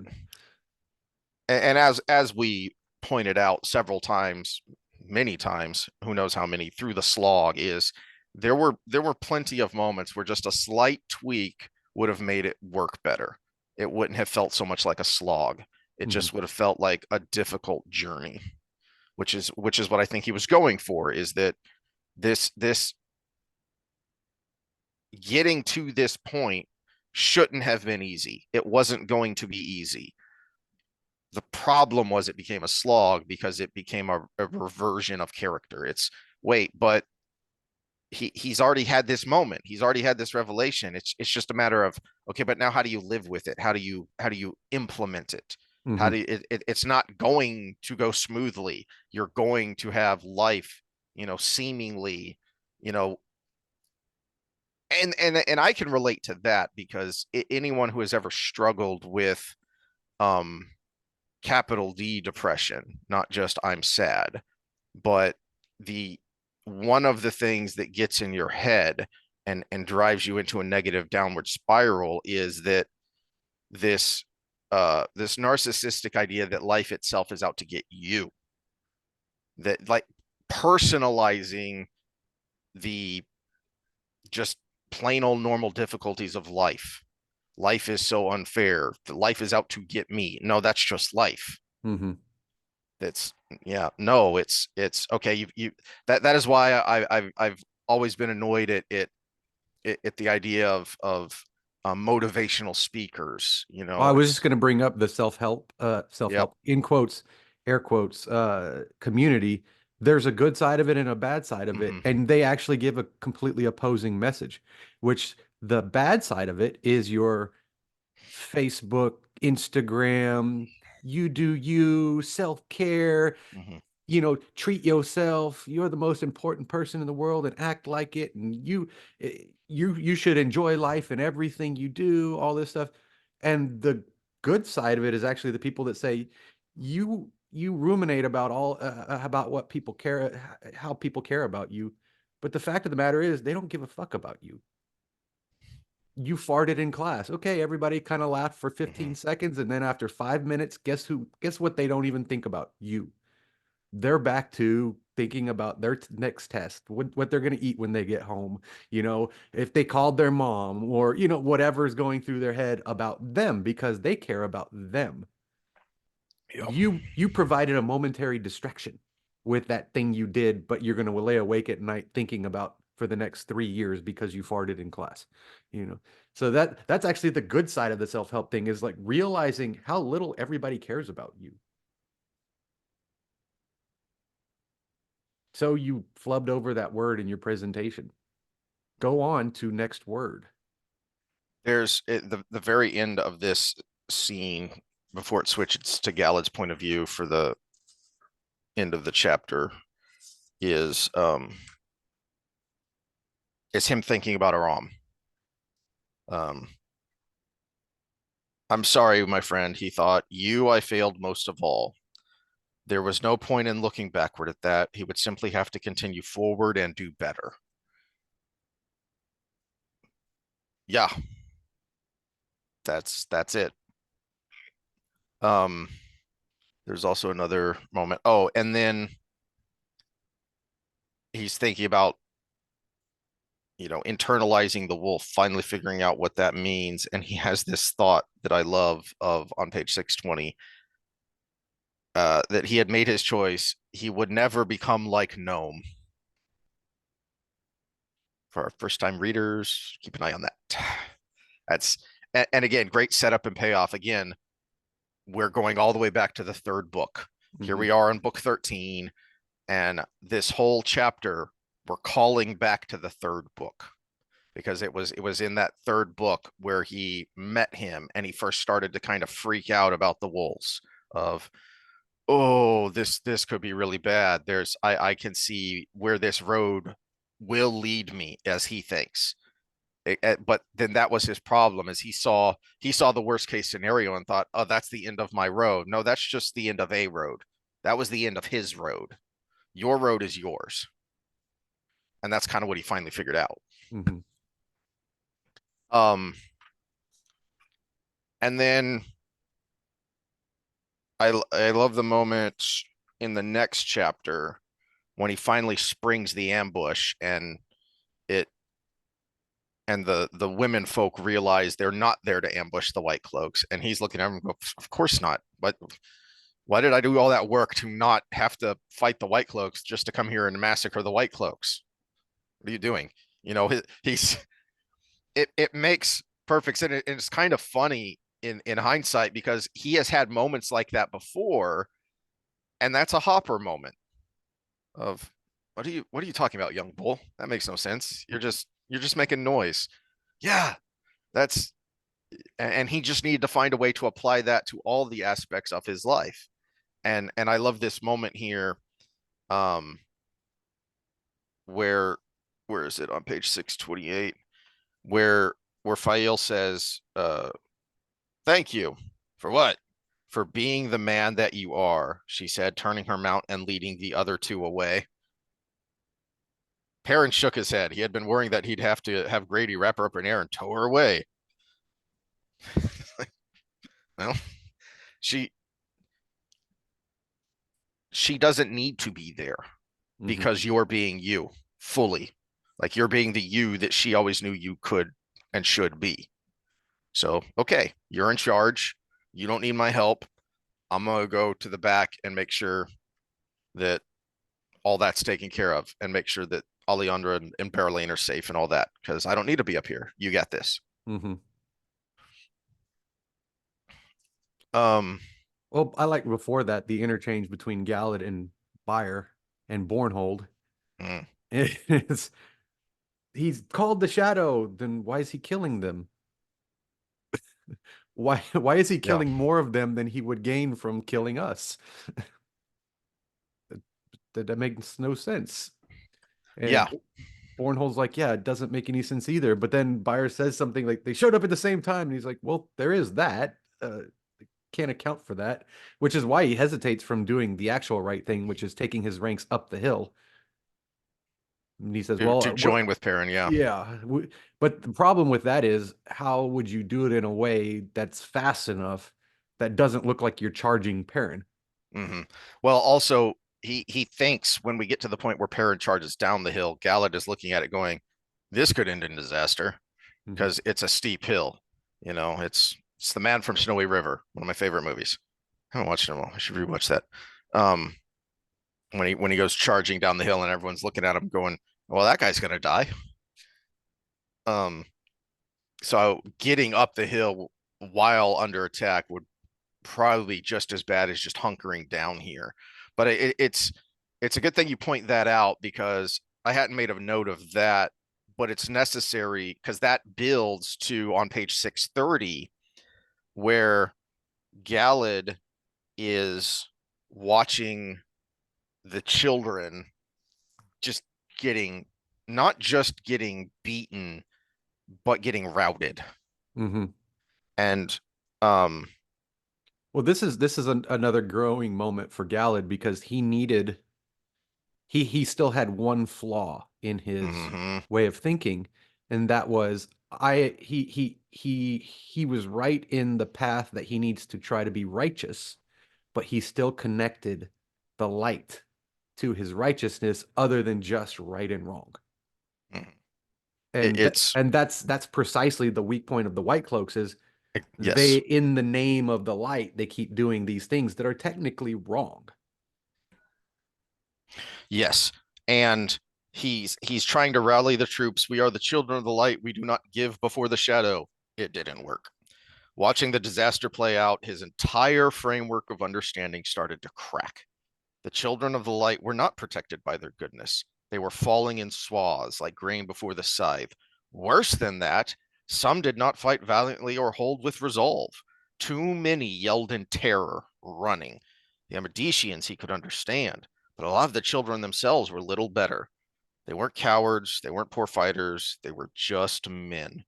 Speaker 1: And as we pointed out several times, many times, who knows how many through the Schlog, is there were plenty of moments where just a slight tweak would have made it work better. It wouldn't have felt so much like a slog. It
Speaker 2: Mhm.
Speaker 1: just would have felt like a difficult journey, which is what I think he was going for, is that this getting to this point shouldn't have been easy. It wasn't going to be easy. The problem was it became a slog because it became a reversion of character. It's wait, but he's already had this moment. He's already had this revelation. It's just a matter of okay, but now how do you live with it? How do you implement it? How
Speaker 2: Mhm.
Speaker 1: do it's not going to go smoothly. You're going to have life, seemingly, you know, and I can relate to that because anyone who has ever struggled with um capital D depression, not just I'm sad, but the one of the things that gets in your head and drives you into a negative downward spiral is that this this narcissistic idea that life itself is out to get you, that like personalizing the just plain old normal difficulties of life. Life is so unfair. The life is out to get me. No, that's just life.
Speaker 2: Mm-hmm.
Speaker 1: That's yeah. No, it's okay. You that is why I've always been annoyed at the idea of motivational speakers. You
Speaker 2: Well, I
Speaker 1: know,
Speaker 2: was just
Speaker 1: it's
Speaker 2: going to bring up the
Speaker 1: yep.
Speaker 2: self-help in quotes, air quotes, community. There's a good side of it and a bad side of it,
Speaker 1: Hmm.
Speaker 2: and they actually give a completely opposing message. Which the bad side of it is your Facebook, Instagram, you do you, self-care,
Speaker 1: Hmm.
Speaker 2: treat yourself. You're the most important person in the world and act like it. And you should enjoy life and everything you do, all this stuff. And the good side of it is actually the people that say you ruminate about all about what people care, how people care about you. But the fact of the matter is they don't give a fuck about you. You farted in class. Okay, everybody kind of laughed for
Speaker 1: Hmm.
Speaker 2: 15 seconds. And then after 5 minutes, guess what they don't even think about? You. They're back to thinking about their next test, what they're going to eat when they get home, if they called their mom or, whatever's going through their head about them because they care about them.
Speaker 1: Yep.
Speaker 2: You provided a momentary distraction with that thing you did, but you're going to lay awake at night thinking about for the next 3 years because you farted in class, you know. So that's actually the good side of the self-help thing is like realizing how little everybody cares about you. So you flubbed over that word in your presentation. Go on to next word.
Speaker 1: There's the very end of this scene before it switches to Galad's point of view for the end of the chapter is him thinking about Aram. Um, I'm sorry, my friend, he thought. You I failed most of all. There was no point in looking backward at that. He would simply have to continue forward and do better. Yeah, that's it. Um, there's also another moment. Oh, and then he's thinking about, internalizing the wolf, finally figuring out what that means. And he has this thought that I love of on page 620, that he had made his choice. He would never become like Gnome. For our first time readers, keep an eye on that. That's and again, great setup and payoff. Again, we're going all the way back to the third book. Here
Speaker 2: Mm-hmm.
Speaker 1: we are in book 13, and this whole chapter, we're calling back to the third book because it was in that third book where he met him and he first started to kind of freak out about the wolves of, oh, this could be really bad. I can see where this road will lead me as he thinks. But then that was his problem is he saw the worst case scenario and thought, oh, that's the end of my road. No, that's just the end of a road. That was the end of his road. Your road is yours. And that's kind of what he finally figured out.
Speaker 2: Mm-hmm.
Speaker 1: Um, and then I love the moment in the next chapter when he finally springs the ambush it and the women folk realize they're not there to ambush the white cloaks, and he's looking at them and go, of course not. But why did I do all that work to not have to fight the white cloaks just to come here and massacre the white cloaks? What are you doing? He's it makes perfect sense. And it's kind of funny in hindsight because he has had moments like that before, and that's a Hopper moment of what are you talking about, young bull? That makes no sense. You're just making noise. Yeah, that's and he just needed to find a way to apply that to all the aspects of his life. And I love this moment here, um, where is it on page 628? where Fael says, thank you. For what? For being the man that you are, she said, turning her mount and leading the other two away. Perrin shook his head. He had been worrying that he'd have to have Grady wrap her up in air and tow her away. Well, she she doesn't need to be there
Speaker 2: Mm-hmm.
Speaker 1: because you're being you fully. Like you're being the you that she always knew you could and should be. So, okay, you're in charge. You don't need my help. I'm going to go to the back and make sure that all that's taken care of and make sure that Alejandra and Berlin are safe and all that because I don't need to be up here. You got this.
Speaker 2: Mm-hmm.
Speaker 1: Um,
Speaker 2: Well, I like before that the interchange between Gallad and Bayer and Bornhold.
Speaker 1: mm,
Speaker 2: It's he's called the Shadow. Then why is he killing them? Why is he
Speaker 1: yeah,
Speaker 2: killing more of them than he would gain from killing us? That makes no sense. And
Speaker 1: yeah,
Speaker 2: Bornhold's like, yeah, it doesn't make any sense either. But then Bayer says something like they showed up at the same time, and he's like, well, there is that. Can't account for that, which is why he hesitates from doing the actual right thing, which is taking his ranks up the hill. And he says,
Speaker 1: to
Speaker 2: well,
Speaker 1: join with Perrin. Yeah.
Speaker 2: yeah, but the problem with that is how would you do it in a way that's fast enough that doesn't look like you're charging Perrin?
Speaker 1: Mm-hmm. Well, also he thinks when we get to the point where Perrin charges down the hill, Galad is looking at it going, "This could end in disaster
Speaker 2: Mhm.
Speaker 1: because it's a steep hill. You know, it's the Man from Snowy River, one of my favorite movies. I haven't watched it in a while. I should rewatch that. Um, when he goes charging down the hill and everyone's looking at him going, "Well, that guy's gonna die." Um, so getting up the hill while under attack would probably just as bad as just hunkering down here. But it's a good thing you point that out because I hadn't made a note of that, but it's necessary because that builds to on page 630 where Galad is watching the children just getting not just getting beaten but getting routed.
Speaker 2: Mhm.
Speaker 1: And um
Speaker 2: Well, this is another growing moment for Galad because he still had one flaw in his
Speaker 1: mhm,
Speaker 2: way of thinking, and that was I he was right in the path that he needs to try to be righteous, but he still connected the light to his righteousness other than just right and wrong.
Speaker 1: mhm.
Speaker 2: And
Speaker 1: It's
Speaker 2: that's precisely the weak point of the White Cloaks is they
Speaker 1: yes.
Speaker 2: in the name of the light they keep doing these things that are technically wrong.
Speaker 1: Yes. And he's trying to rally the troops. We are the children of the light. We do not give before the shadow. It didn't work. Watching the disaster play out, his entire framework of understanding started to crack. The children of the light were not protected by their goodness. They were falling in swaths like grain before the scythe. Worse than that, some did not fight valiantly or hold with resolve. Too many yelled in terror, running. The Amedicians he could understand, but a lot of the children themselves were little better. They weren't cowards, they weren't poor fighters, they were just men.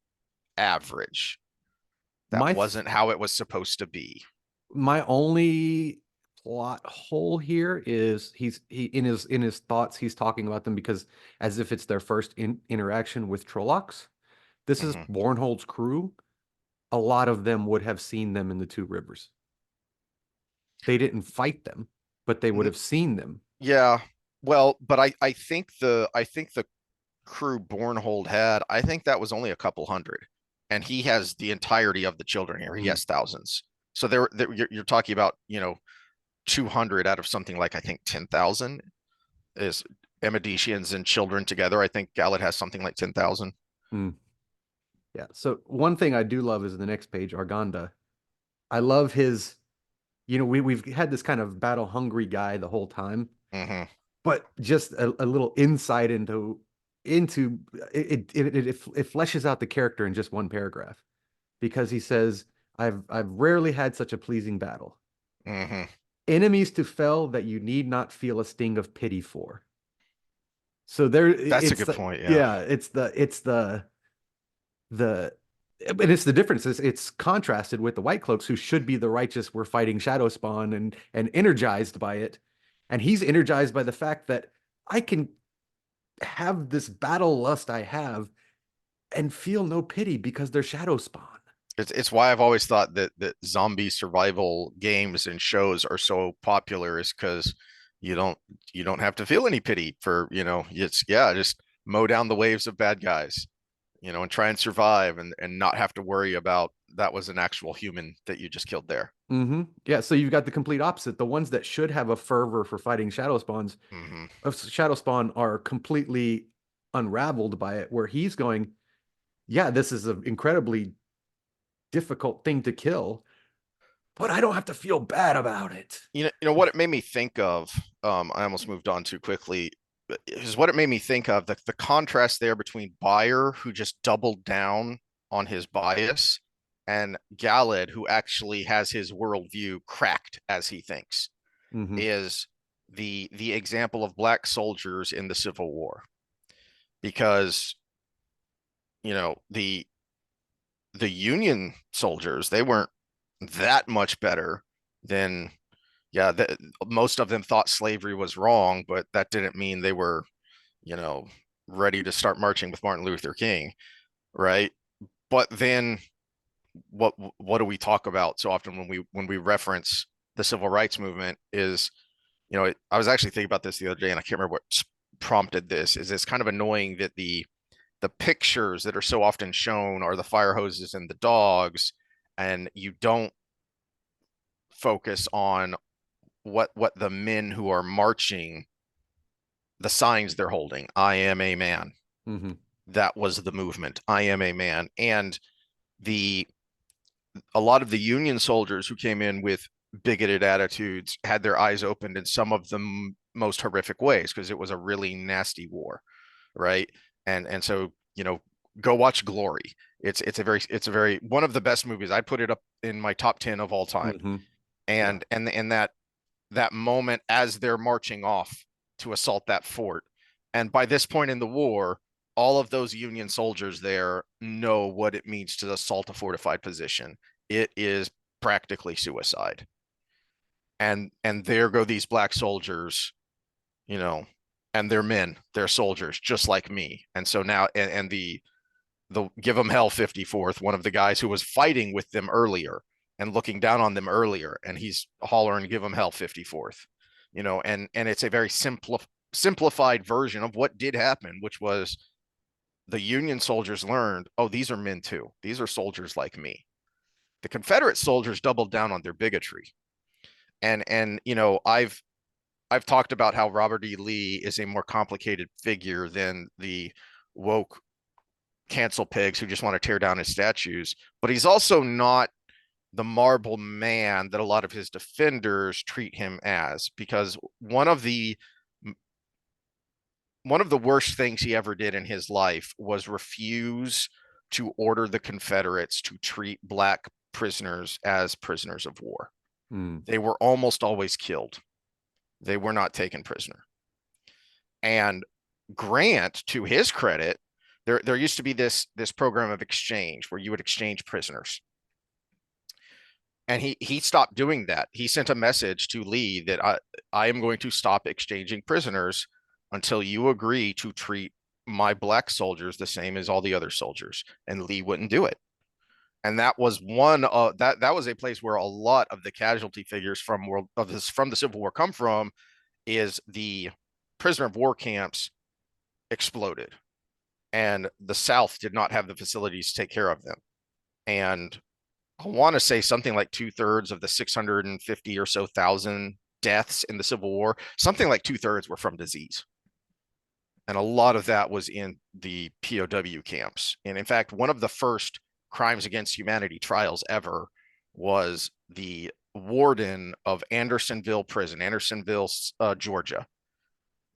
Speaker 1: Average. That
Speaker 2: My
Speaker 1: wasn't how it was supposed to be.
Speaker 2: my only plot hole here is he in his thoughts he's talking about them because as if it's their first interaction with Trollocs. This is
Speaker 1: Mm-hmm.
Speaker 2: Bornhold's crew. A lot of them would have seen them in the Two Rivers. They didn't fight them, but they would have seen them.
Speaker 1: Yeah. Well, but I think the crew Bornhold had, I think that was only a couple hundred, and he has the entirety of the children here. He
Speaker 2: Mm,
Speaker 1: has thousands. So you're talking about 200 out of something like I think 10,000 is Amedicians and children together. I think Galad has something like 10,000.
Speaker 2: mm. Yeah. So one thing I do love is the next page, Arganda. I love his, we've had this kind of battle hungry guy the whole time,
Speaker 1: Mm-hmm.
Speaker 2: but just a little insight into it fleshes out the character in just one paragraph because he says, I've rarely had such a pleasing battle.
Speaker 1: Mm-hmm.
Speaker 2: Enemies to fell that you need not feel a sting of pity for. So there
Speaker 1: That's a
Speaker 2: it's
Speaker 1: good
Speaker 2: the
Speaker 1: point. Yeah.
Speaker 2: yeah, it's the the but it's the difference is it's contrasted with the White Cloaks who should be the righteous. We're fighting Shadow Spawn and energized by it, and he's energized by the fact that I can have this battle lust I have and feel no pity because they're Shadow Spawn.
Speaker 1: It's why I've always thought that zombie survival games and shows are so popular is because you don't you don't have to feel any pity for, it's just mow down the waves of bad guys, and try and survive and not have to worry about that was an actual human that you just killed there.
Speaker 2: Yeah, so you've got the complete opposite. The ones that should have a fervor for fighting
Speaker 1: Hmm.
Speaker 2: Shadow Spawn are completely unraveled by it, where he's going, yeah, this is an incredibly difficult thing to kill, but I don't have to feel bad about it.
Speaker 1: You know what it made me think of. I almost moved on too quickly. Is what it made me think of the contrast there between Bayer, who just doubled down on his bias, and Galad, who actually has his worldview cracked as he thinks,
Speaker 2: Hmm.
Speaker 1: is the example of black soldiers in the Civil War. Because the Union soldiers, they weren't that much better than, yeah, most of them thought slavery was wrong, but that didn't mean they were, you know, ready to start marching with Martin Luther King, right? But then what do we talk about so often when we reference the civil rights movement is, I was actually thinking about this the other day and I can't remember what prompted this, is it's kind of annoying that the pictures that are so often shown are the fire hoses and the dogs, and you don't focus on what the men who are marching, the signs they're holding. I am a man.
Speaker 2: Hmm.
Speaker 1: That was the movement. I am a man. And the a lot of the Union soldiers who came in with bigoted attitudes had their eyes opened in some of the most horrific ways because it was a really nasty war, right? And so, go watch Glory. It's a very one of the best movies. I put it up in my top 10 of all time.
Speaker 2: Hmm. Yeah.
Speaker 1: And that moment as they're marching off to assault that fort. And by this point in the war, all of those Union soldiers there know what it means to assault a fortified position. It is practically suicide. And there go these black soldiers, you know, and they're men, they're soldiers just like me. And so now, and the give them hell 54th, one of the guys who was fighting with them earlier and looking down on them earlier, and he's hollering give them hell 54th, and it's a very simplified version of what did happen, which was the Union soldiers learned, oh, these are men too, these are soldiers like me. The Confederate soldiers doubled down on their bigotry. And I've talked about how Robert E. Lee is a more complicated figure than the woke cancel pigs who just want to tear down his statues, but he's also not the marble man that a lot of his defenders treat him as, because one of the worst things he ever did in his life was refuse to order the Confederates to treat black prisoners as prisoners of war.
Speaker 2: Mm.
Speaker 1: They were almost always killed. They were not taken prisoner. And Grant, to his credit, there used to be this program of exchange where you would exchange prisoners. And he stopped doing that. He sent a message to Lee that I am going to stop exchanging prisoners until you agree to treat my black soldiers the same as all the other soldiers. And Lee wouldn't do it. And that was that was a place where a lot of the casualty figures from the Civil War come from, is the prisoner of war camps exploded, and the South did not have the facilities to take care of them. And I want to say something like 2/3 of the 650 or so thousand deaths in the Civil War, something like 2/3 were from disease. And a lot of that was in the POW camps. And in fact, one of the first crimes against humanity trials ever was the warden of Andersonville Prison, Andersonville, Georgia.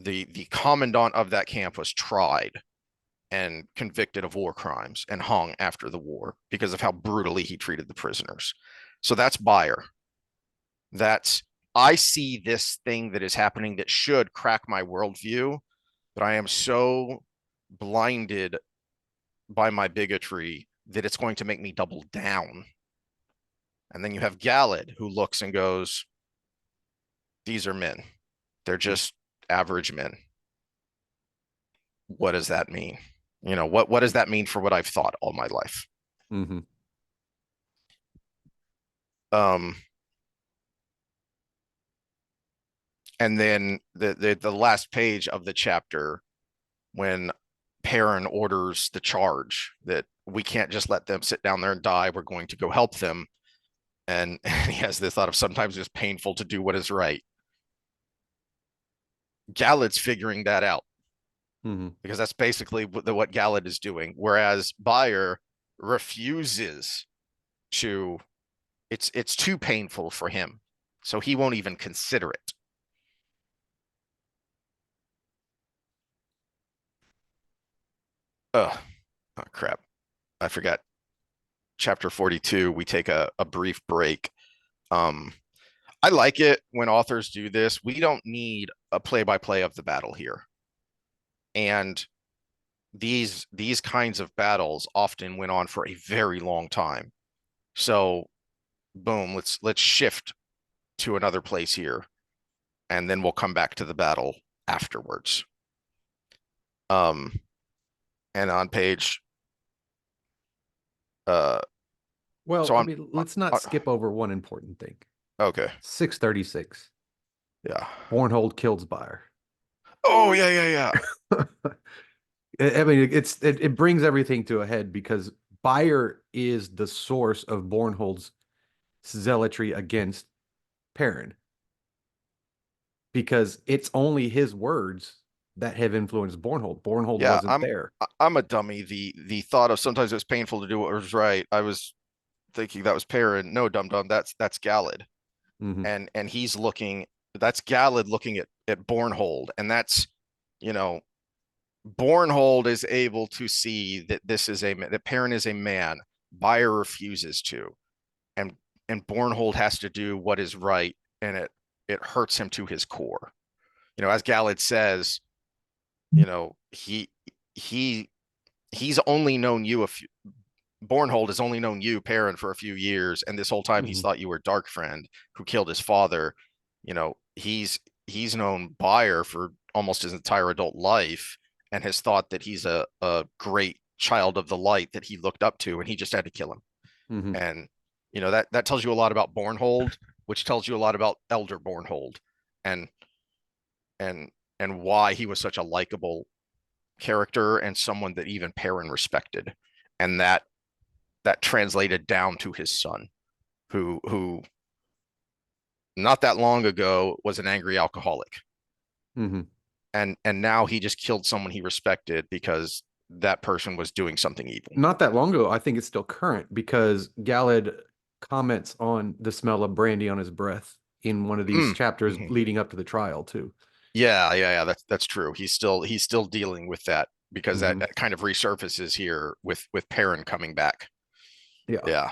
Speaker 1: The commandant of that camp was tried and convicted of war crimes and hung after the war because of how brutally he treated the prisoners. So that's Bayer. That's I see this thing that is happening that should crack my worldview, but I am so blinded by my bigotry that it's going to make me double down. And then you have Gallad, who looks and goes, these are men. They're just average men. What does that mean? What does that mean for what I've thought all my life?
Speaker 2: Mm-hmm.
Speaker 1: Um, and then the last page of the chapter, when Perrin orders the charge that we can't just let them sit down there and die. We're going to go help them. And he has this thought of sometimes it's painful to do what is right. Gallad's figuring that out
Speaker 2: Mm-hmm.
Speaker 1: because that's basically what Gallad is doing. Whereas Bayer refuses to, it's too painful for him. So he won't even consider it. Oh, crap. I forgot. Chapter 42, we take a brief break. Um, I like it when authors do this. We don't need a play-by-play of the battle here. And these kinds of battles often went on for a very long time. So boom, let's shift to another place here, and then we'll come back to the battle afterwards. Um, and on page uh
Speaker 2: Well,
Speaker 1: so
Speaker 2: I
Speaker 1: on
Speaker 2: mean, let's not
Speaker 1: uh,
Speaker 2: skip over one important thing.
Speaker 1: okay.
Speaker 2: 636.
Speaker 1: Yeah.
Speaker 2: Bornhold kills Bayer.
Speaker 1: Oh yeah, yeah, yeah.
Speaker 2: I mean, it brings everything to a head because Bayer is the source of Bornhold's zealotry against Perrin because it's only his words that have influenced Bornhold. Bornhold
Speaker 1: Yeah,
Speaker 2: wasn't there.
Speaker 1: I'm a dummy. The thought of sometimes it's painful to do what was right. I was thinking that was Perrin. No, dum dum, that's Gallad.
Speaker 2: Hmm.
Speaker 1: And he's looking, that's Gallad looking at Bornhold, and that's, you know, Bornhold is able to see that that Perrin is a man. Bayer refuses to, and Bornhold has to do what is right, and it hurts him to his core. As Gallad says, he he he's only known you a few. Bornhold has only known you, Perrin, for a few years, and this whole time he's
Speaker 2: Hmm.
Speaker 1: thought you were Dark Friend who killed his father. He's known Bayer for almost his entire adult life and has thought that he's a great child of the light that he looked up to, and he just had to kill him.
Speaker 2: Hmm.
Speaker 1: And that tells you a lot about Bornhold, which tells you a lot about Elder Bornhold, and and and why he was such a likable character and someone that even Perrin respected, and that translated down to his son, who not that long ago was an angry alcoholic,
Speaker 2: Hmm.
Speaker 1: and now he just killed someone he respected because that person was doing something evil.
Speaker 2: Not that long ago, I think it's still current because Galad comments on the smell of brandy on his breath in one of these chapters
Speaker 1: Mm-hmm.
Speaker 2: leading up to the trial too.
Speaker 1: Yeah. That's true. He's still dealing with that because that,
Speaker 2: Hmm.
Speaker 1: that kind of resurfaces here with Perrin coming back.
Speaker 2: Yeah.
Speaker 1: Yeah.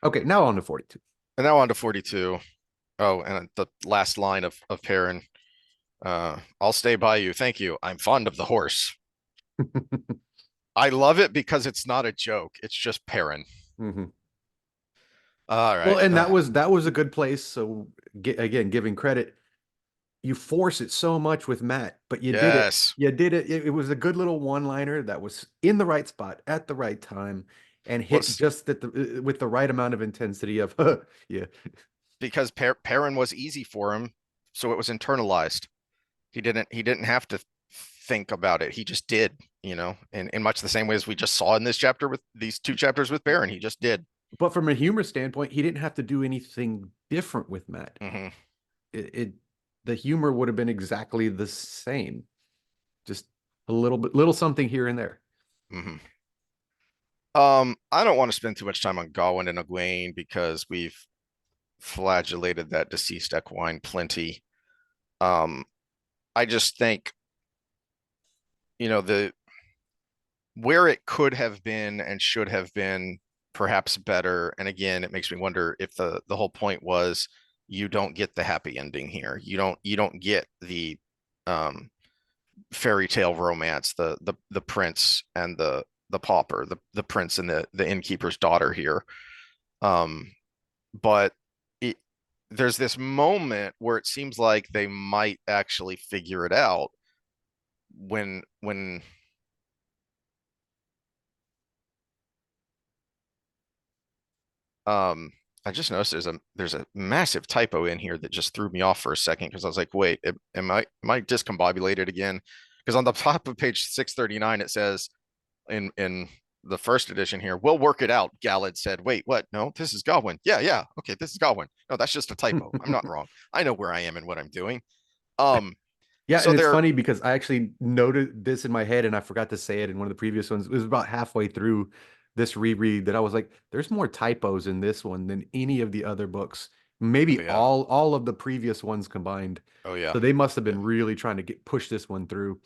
Speaker 2: Okay, now on to 42.
Speaker 1: And now on to 42. Oh, and the last line of Perrin. I'll stay by you. Thank you. I'm fond of the horse. I love it because it's not a joke. It's just Perrin.
Speaker 2: Hmm.
Speaker 1: All
Speaker 2: Well,
Speaker 1: right.
Speaker 2: and that was a good place. So again, giving credit, you force it so much with Matt, but you did it.
Speaker 1: Yes.
Speaker 2: You did it. It was a good little one-liner that was in the right spot at the right time and
Speaker 1: Well,
Speaker 2: hit just at the with the right amount of intensity of yeah.
Speaker 1: because Perrin was easy for him, so it was internalized. He didn't have to think about it. He just did, in much the same way as we just saw in this chapter with these two chapters with Perrin. He just did.
Speaker 2: But from a humor standpoint, he didn't have to do anything different with Matt.
Speaker 1: Hmm.
Speaker 2: It the humor would have been exactly the same, just a little something here and there.
Speaker 1: Hmm. I don't want to spend too much time on Gawain and Egwene because we've flagellated that deceased equine plenty. Um, I just think, the where it could have been and should have been perhaps better. And again, it makes me wonder if the whole point was you don't get the happy ending here. You don't get the um fairy tale romance, the prince and the pauper, the prince and the innkeeper's daughter here. Um, but it, there's this moment where it seems like they might actually figure it out when um I just noticed there's a massive typo in here that just threw me off for a second because I was like, wait, am I discombobulated again? Because on the top of page 639 it says in the first edition here, we'll work it out. Gallad said, wait, what? No, this is Godwin. Yeah, yeah. Okay, this is Godwin. No, that's just a typo. I'm not wrong. I know where I am and what I'm doing. Um,
Speaker 2: Yeah,
Speaker 1: so
Speaker 2: and it's
Speaker 1: they're
Speaker 2: funny because I actually noted this in my head and I forgot to say it in one of the previous ones. It was about halfway through this reread that I was like, there's more typos in this one than any of the other books.
Speaker 1: oh
Speaker 2: Maybe
Speaker 1: yeah.
Speaker 2: all of the previous ones combined.
Speaker 1: Oh yeah.
Speaker 2: So they must have
Speaker 1: Yeah.
Speaker 2: been really trying to push this one through.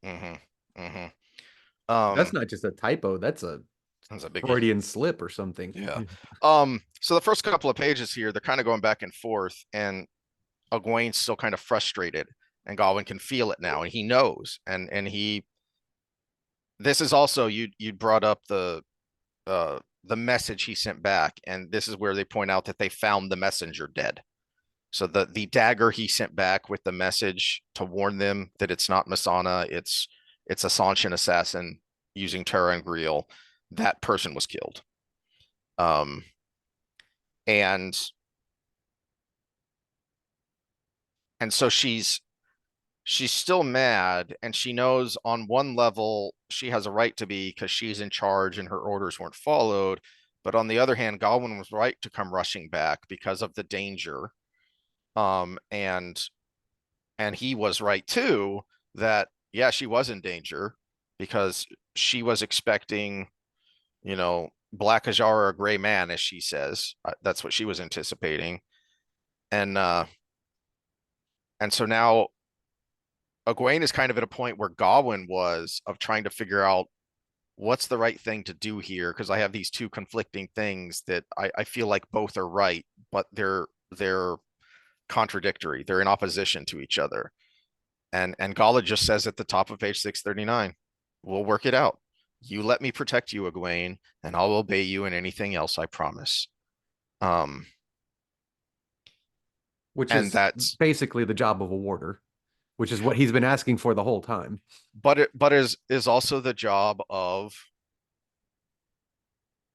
Speaker 1: Mm-hmm. Mm-hmm.
Speaker 2: That's
Speaker 1: Um,
Speaker 2: not just a typo, that's a
Speaker 1: that's a biggie.
Speaker 2: Freudian slip or something.
Speaker 1: Yeah. So the first couple of pages here, they're kind of going back and forth, and Egwene's still kind of frustrated, and Godwin can feel it now, and he knows, and he. This is also you brought up the message he sent back, and this is where they point out that they found the messenger dead. So the dagger he sent back with the message to warn them that it's not Masana, it's a Sanshin assassin using Terra and Griel. That person was killed. Um, and so she's still mad, and she knows on one level she has a right to be because she's in charge and her orders weren't followed. But on the other hand, Godwin was right to come rushing back because of the danger. And he was right too that yeah, she was in danger because she was expecting, Black Ajar or a gray man, as she says. That's what she was anticipating. And so now Egwene is kind of at a point where Gawain was of trying to figure out what's the right thing to do here because I have these two conflicting things that I feel like both are right, but they're contradictory. They're in opposition to each other. And Gala just says at the top of page 639, we'll work it out. You let me protect you, Egwene, and I'll obey you in anything else, I promise. Um,
Speaker 2: Which
Speaker 1: and
Speaker 2: is
Speaker 1: that's
Speaker 2: basically the job of a warder, which is what he's been asking for the whole time.
Speaker 1: but is also the job of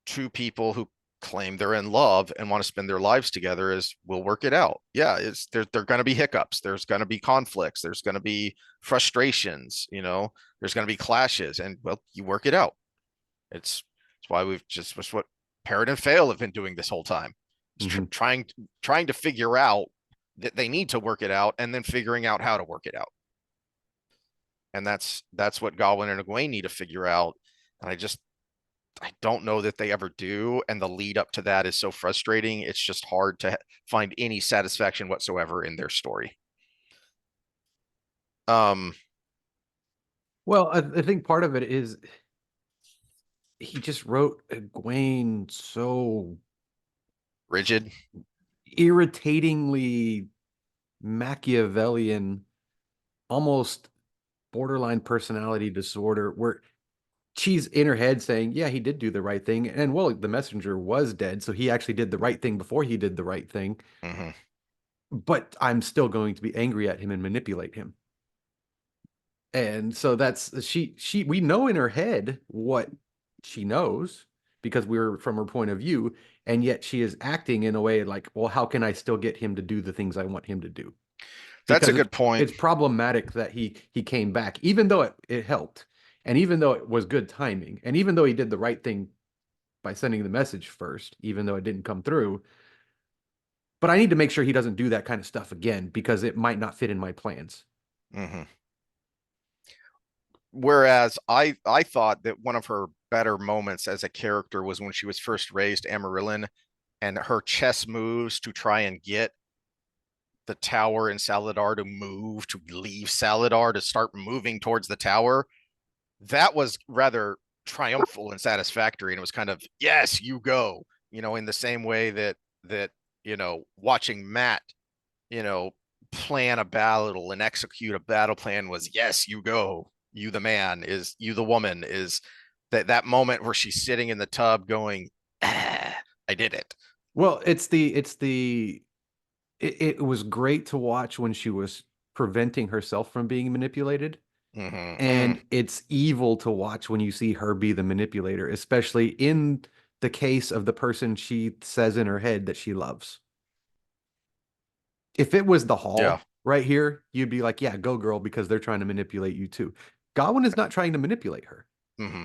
Speaker 1: two people who claim they're in love and want to spend their lives together is we'll work it out. Yeah, it's there going to be hiccups, there's going to be conflicts, there's going to be frustrations, there's going to be clashes, and well, you work it out. It's why it's what Perrin and Fail have been doing this whole time. It's
Speaker 2: Mhm.
Speaker 1: trying to figure out that they need to work it out and then figuring out how to work it out. And that's what Godwin and Egwene need to figure out. And I don't know that they ever do. And the lead up to that is so frustrating. It's just hard to find any satisfaction whatsoever in their story. Um,
Speaker 2: Well, I think part of it is he just wrote Egwene so
Speaker 1: Rigid.
Speaker 2: irritatingly Machiavellian, almost borderline personality disorder, where she's in her head saying, yeah, he did do the right thing. And well, the messenger was dead. So he actually did the right thing before he did the right thing.
Speaker 1: Mm-hmm.
Speaker 2: But I'm still going to be angry at him and manipulate him. And so that's we know in her head what she knows because we're from her point of view, and yet she is acting in a way like, well, how can I still get him to do the things I want him to do?
Speaker 1: That's a
Speaker 2: Because
Speaker 1: good point.
Speaker 2: it's problematic that he came back, even though it helped, and even though it was good timing, and even though he did the right thing by sending the message first, even though it didn't come through. But I need to make sure he doesn't do that kind of stuff again because it might not fit in my plans.
Speaker 1: Mm-hmm. Whereas I thought that one of her better moments as a character was when she was first raised Amarillin and her chess moves to try and get the tower in Saladar to move, to leave Saladar, to start moving towards the tower. That was rather triumphal and satisfactory. And it was kind of, yes, you go, in the same way that, watching Matt, you know, plan a battle and execute a battle plan was, yes, you go, you the man, is you the woman, is that moment where she's sitting in the tub going, ah, I did it.
Speaker 2: Well, it was great to watch when she was preventing herself from being manipulated.
Speaker 1: Mm-hmm.
Speaker 2: And it's evil to watch when you see her be the manipulator, especially in the case of the person she says in her head that she loves. If it was the
Speaker 1: Yeah.
Speaker 2: Hall right here, you'd be like, yeah, go girl, because they're trying to manipulate you too. Godwin is not trying to manipulate her,
Speaker 1: Mm-hmm.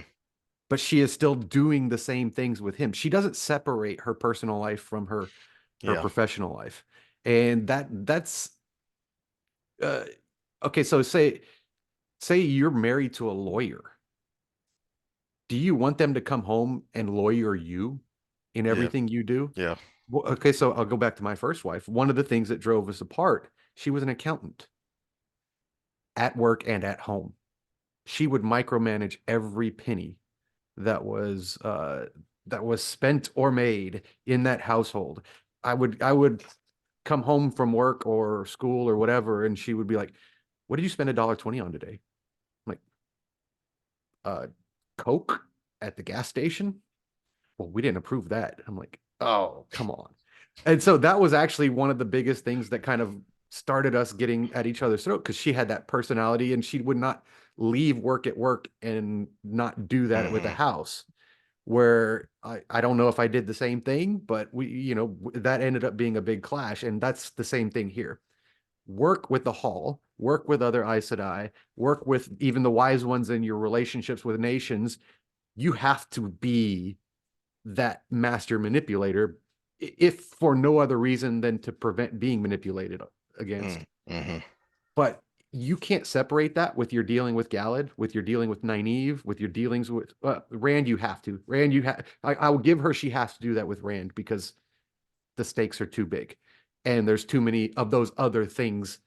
Speaker 2: but she is still doing the same things with him. She doesn't separate her personal life from her
Speaker 1: Yeah.
Speaker 2: professional life. And that's uh okay, so say you're married to a lawyer. Do you want them to come home and lawyer you in
Speaker 1: Yeah.
Speaker 2: everything you do?
Speaker 1: Yeah.
Speaker 2: Well, okay, so I'll go back to my first wife. One of the things that drove us apart, she was an accountant at work and at home. She would micromanage every penny that was spent or made in that household. I would come home from work or school or whatever, and she would be like, "What did you spend $1.20 on today?" I'm like, uh, Coke at the gas station. Well, we didn't approve that. I'm like, oh, come on. And so that was actually one of the biggest things that kind of started us getting at each other's throat because she had that personality and she would not leave work at work and not do that with the
Speaker 1: Mm-hmm.
Speaker 2: house. Where I don't know if I did the same thing, but that ended up being a big clash. And that's the same thing here. Work with the Hall, work with other Aes Sedai, work with even the wise ones in your relationships with nations. You have to be that master manipulator, if for no other reason than to prevent being manipulated against.
Speaker 1: Mm-hmm.
Speaker 2: But you can't separate that with your dealing with Galad, with your dealing with Nynaeve, with your dealings with Rand. You have to. Rand, I will give her. She has to do that with Rand because the stakes are too big, and there's too many of those other things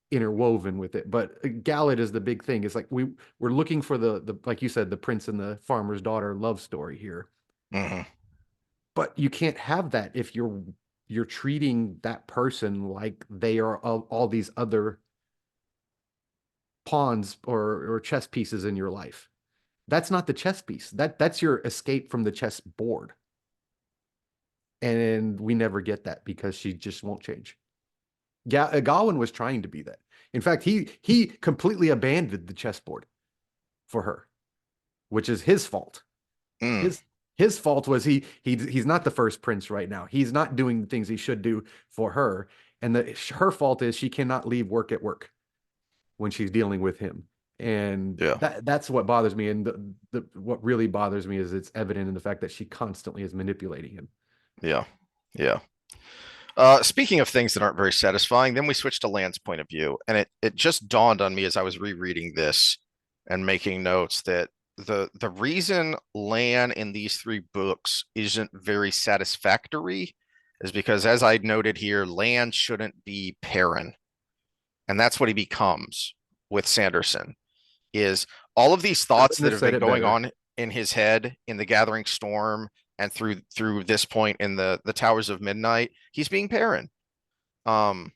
Speaker 2: interwoven with it. But Galad is the big thing. It's like we're looking for the like you said, the prince and the farmer's daughter love story here.
Speaker 1: Mm-hmm.
Speaker 2: But you can't have that if you're treating that person like they are all these other pawns or chess pieces in your life. That's not the chess piece. That's your escape from the chess board. And we never get that because she just won't change. Gawain was trying to be that. In fact, he completely abandoned the chessboard for her, which is his fault.
Speaker 1: Mm.
Speaker 2: His fault was he's not the first prince right now. He's not doing the things he should do for her, and her fault is she cannot leave work at work when she's dealing with him, and
Speaker 1: Yeah.
Speaker 2: that's what bothers me. And what really bothers me is it's evident in the fact that she constantly is manipulating him.
Speaker 1: Yeah. Yeah. Speaking of things that aren't very satisfying, then we switch to Lan's point of view, and it just dawned on me as I was rereading this and making notes that the reason Lan in these three books isn't very satisfactory is because, as I noted here, Lan shouldn't be Perrin, and that's what he becomes with Sanderson. Is all of these thoughts
Speaker 2: Couldn't
Speaker 1: that
Speaker 2: have
Speaker 1: have
Speaker 2: said
Speaker 1: been
Speaker 2: it
Speaker 1: going
Speaker 2: better.
Speaker 1: on in his head in the Gathering Storm and through this point in the Towers of Midnight, he's being Perrin. Um,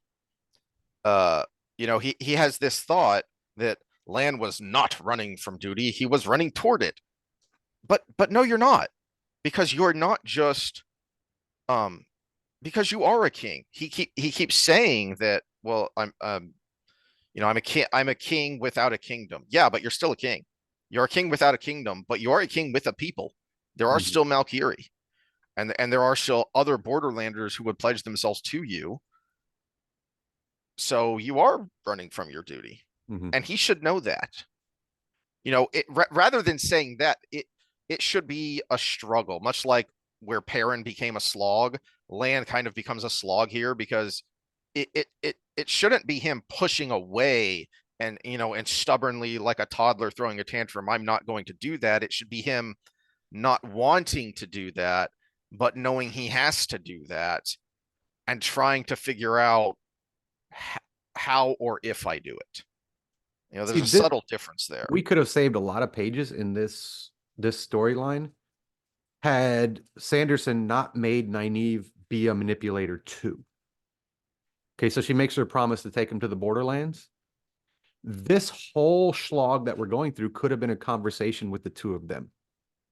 Speaker 1: uh, he has this thought that Lan was not running from duty; he was running toward it. But no, you're not, because you're not just um because you are a king. He keeps saying that. Well, I'm a king. I'm a king without a kingdom. Yeah, but you're still a king. You're a king without a kingdom, but you are a king with a people. There are
Speaker 2: Mhm.
Speaker 1: still Malkiri, and there are still other Borderlanders who would pledge themselves to you. So you are running from your duty,
Speaker 2: Mhm.
Speaker 1: and he should know that. Rather than saying that, it should be a struggle, much like where Perrin became a Schlog. Lan kind of becomes a Schlog here because it shouldn't be him pushing away and stubbornly like a toddler throwing a tantrum. I'm not going to do that. It should be him not wanting to do that, but knowing he has to do that and trying to figure out how or if I do it. There's
Speaker 2: See,
Speaker 1: a subtle difference there.
Speaker 2: we could have saved a lot of pages in this storyline had Sanderson not made Nynaeve be a manipulator too. Okay, so she makes her promise to take him to the borderlands. This whole slog that we're going through could have been a conversation with the two of them,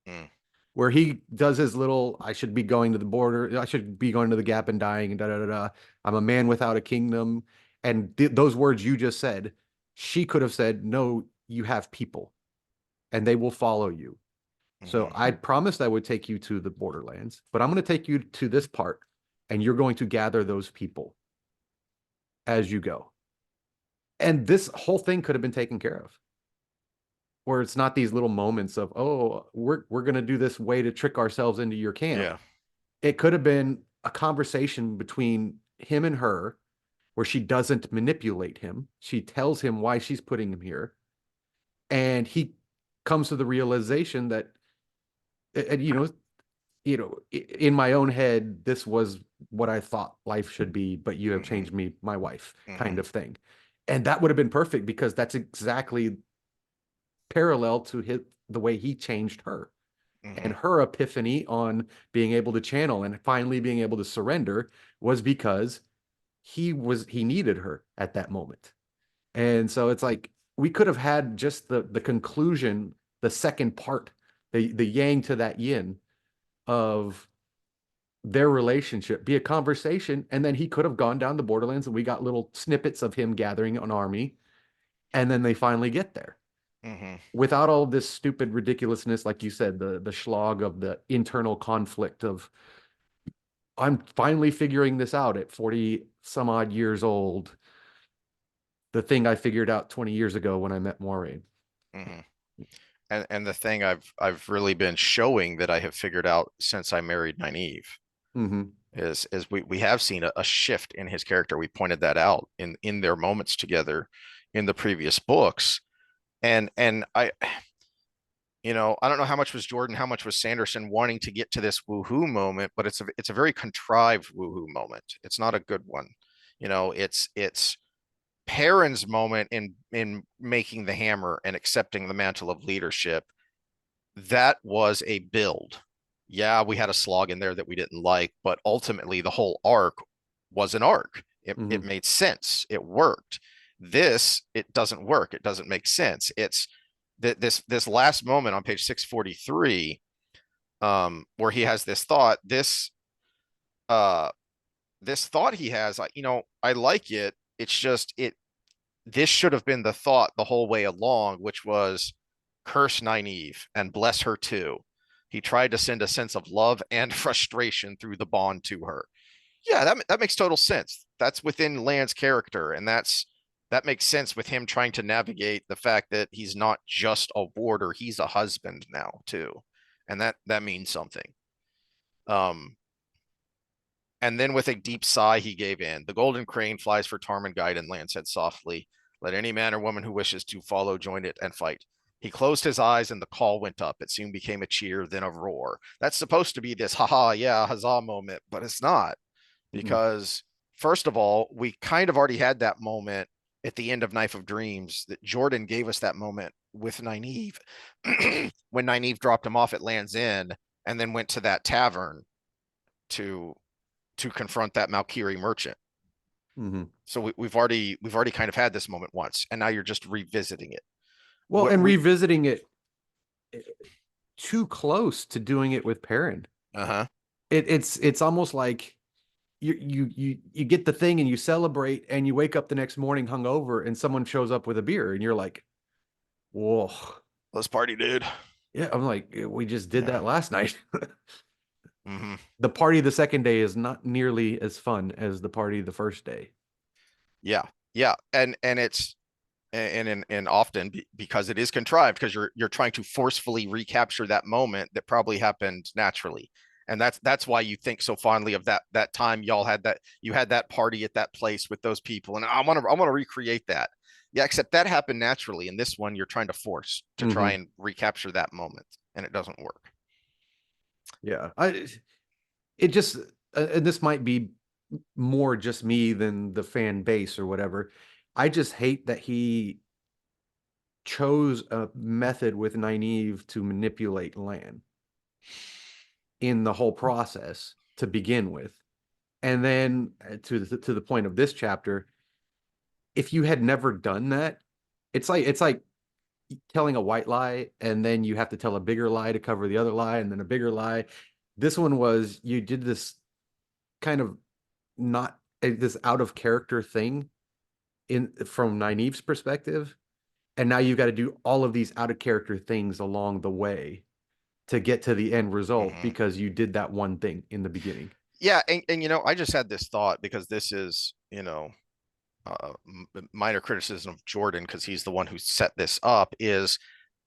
Speaker 1: Mm,
Speaker 2: where he does his little, I should be going to the border, I should be going to the gap and dying, and da da da da. I'm a man without a kingdom. And those words you just said, she could have said, no, you have people and they will follow you. So
Speaker 1: mhm,
Speaker 2: I promised I would take you to the borderlands, but I'm going to take you to this part and you're going to gather those people as you go. And this whole thing could have been taken care of. Where it's not these little moments of, oh, we're going to do this way to trick ourselves into your camp.
Speaker 1: yeah.
Speaker 2: It could have been a conversation between him and her where she doesn't manipulate him. She tells him why she's putting him here. And he comes to the realization that, and, in my own head, this was what I thought life should be, but you have
Speaker 1: Mhm,
Speaker 2: changed me, my wife, kind
Speaker 1: mhm,
Speaker 2: of thing. And that would have been perfect because that's exactly parallel to the way he changed her. And
Speaker 1: mhm,
Speaker 2: her epiphany on being able to channel and finally being able to surrender was because he needed her at that moment. And so it's like we could have had just the conclusion, the second part, the yang to that yin of their relationship be a conversation, and then he could have gone down the borderlands and we got little snippets of him gathering an army, and then they finally get there
Speaker 1: mhm.
Speaker 2: without all this stupid ridiculousness, like you said, the Schlog of the internal conflict of I'm finally figuring this out at 40 some odd years old. The thing I figured out 20 years ago when I met Maureen.
Speaker 1: Mhm. And the thing I've really been showing that I have figured out since I married Nynaeve
Speaker 2: Mm-hmm.
Speaker 1: is we have seen a shift in his character. We pointed that out in their moments together in the previous books. And I don't know how much was Jordan, how much was Sanderson wanting to get to this woohoo moment, but it's a very contrived woohoo moment. It's not a good one. It's Perrin's moment in making the hammer and accepting the mantle of leadership. That was a build. Yeah, we had a slog in there that we didn't like, but ultimately the whole arc was an arc. It
Speaker 2: Mm-hmm.
Speaker 1: made sense. It worked. This, it doesn't work. It doesn't make sense. It's this last moment on page 643, where he has this thought, uh this thought he has, I like it. It's just this should have been the thought the whole way along, which was curse Nynaeve and bless her too. He tried to send a sense of love and frustration through the bond to her. Yeah, that makes total sense. That's within Land's character, and that makes sense with him trying to navigate the fact that he's not just a warder, he's a husband now too. And that means something. Um, and then with a deep sigh, he gave in. The golden crane flies for Tarmangite, and Land said softly, let any man or woman who wishes to follow join it and fight. He closed his eyes and the call went up. It soon became a cheer, then a roar. That's supposed to be this haha, yeah, huzzah moment, but it's not.
Speaker 2: Mm-hmm.
Speaker 1: Because, first of all, we kind of already had that moment at the end of Knife of Dreams that Jordan gave us that moment with Nynaeve when Nynaeve dropped him off at Land's End and then went to that tavern to confront that Malkiri merchant.
Speaker 2: Mm-hmm.
Speaker 1: So we've already kind of had this moment once, and now you're just revisiting it.
Speaker 2: Well,
Speaker 1: What
Speaker 2: and
Speaker 1: we
Speaker 2: revisiting it too close to doing it with Perrin.
Speaker 1: uh-huh.
Speaker 2: It's almost like you get the thing and you celebrate and you wake up the next morning hungover and someone shows up with a beer and you're like, whoa.
Speaker 1: Let's party, dude.
Speaker 2: Yeah, I'm like, we just did
Speaker 1: Yeah.
Speaker 2: that last night.
Speaker 1: Mm-hmm.
Speaker 2: The party the second day is not nearly as fun as the party the first day.
Speaker 1: Yeah. Yeah. And it's and often because it is contrived because you're trying to forcefully recapture that moment that probably happened naturally, and that's why you think so fondly of that time y'all had that you had that party at that place with those people, and I want to recreate that. Yeah, except that happened naturally. In this one, you're trying to force to try
Speaker 2: Mm-hmm.
Speaker 1: and recapture that moment, and it doesn't work.
Speaker 2: Yeah, it just and this might be more just me than the fan base or whatever. I just hate that he chose a method with Nynaeve to manipulate Lan in the whole process to begin with. And then to the point of this chapter, if you had never done that, it's like telling a white lie and then you have to tell a bigger lie to cover the other lie and then a bigger lie. This one was you did this kind of not this out of character thing in from Nynaeve's perspective, and now you've got to do all of these out of character things along the way to get to the end result
Speaker 1: Mhm.
Speaker 2: because you did that one thing in the beginning.
Speaker 1: Yeah, and I just had this thought because this is, minor criticism of Jordan because he's the one who set this up is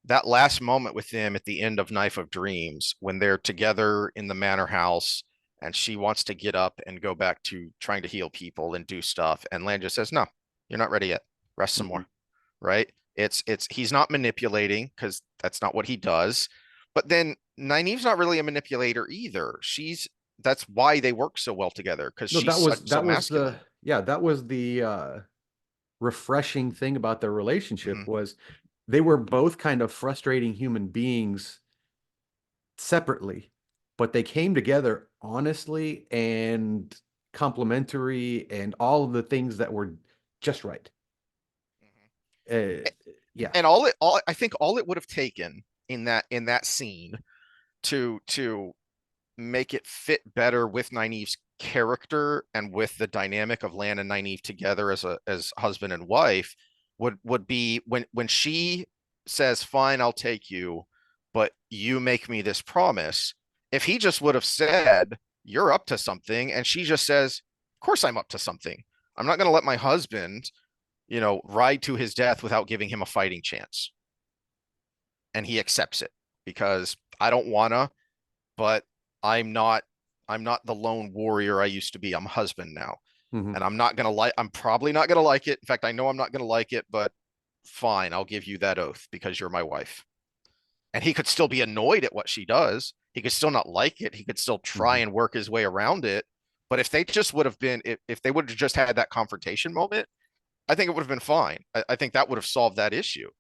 Speaker 1: that last moment with him at the end of Knife of Dreams when they're together in the manor house and she wants to get up and go back to trying to heal people and do stuff and Lan just says, "No, you're not ready yet. Rest some
Speaker 2: Mm-hmm.
Speaker 1: more." Right? It's he's not manipulating because that's not what he does. But then Nynaeve's not really a manipulator either. That's why they work so well together because
Speaker 2: No,
Speaker 1: she's so
Speaker 2: that was the
Speaker 1: masculine.
Speaker 2: yeah, that was the refreshing thing about their relationship
Speaker 1: Hmm.
Speaker 2: was they were both kind of frustrating human beings separately, but they came together honestly and complementary and all of the things that were just right. Uh, yeah.
Speaker 1: And all I think all it would have taken in that scene to make it fit better with Nynaeve's character and with the dynamic of Lan and Nynaeve together as husband and wife would be when she says, "Fine, I'll take you, but you make me this promise." If he just would have said, "You're up to something," and she just says, "Of course I'm up to something. I'm not going to let my husband, ride to his death without giving him a fighting chance." And he accepts it because I don't wanna, but I'm not I'm not the lone warrior I used to be. I'm a husband now.
Speaker 2: Mhm.
Speaker 1: And I'm probably not gonna like it. In fact, I know I'm not gonna like it, but fine, I'll give you that oath because you're my wife. And he could still be annoyed at what she does. He could still not like it. He could still try
Speaker 2: Mhm.
Speaker 1: and work his way around it. But if they just would have been, if they would have just had that confrontation moment, I think it would have been fine. I think that would have solved that issue.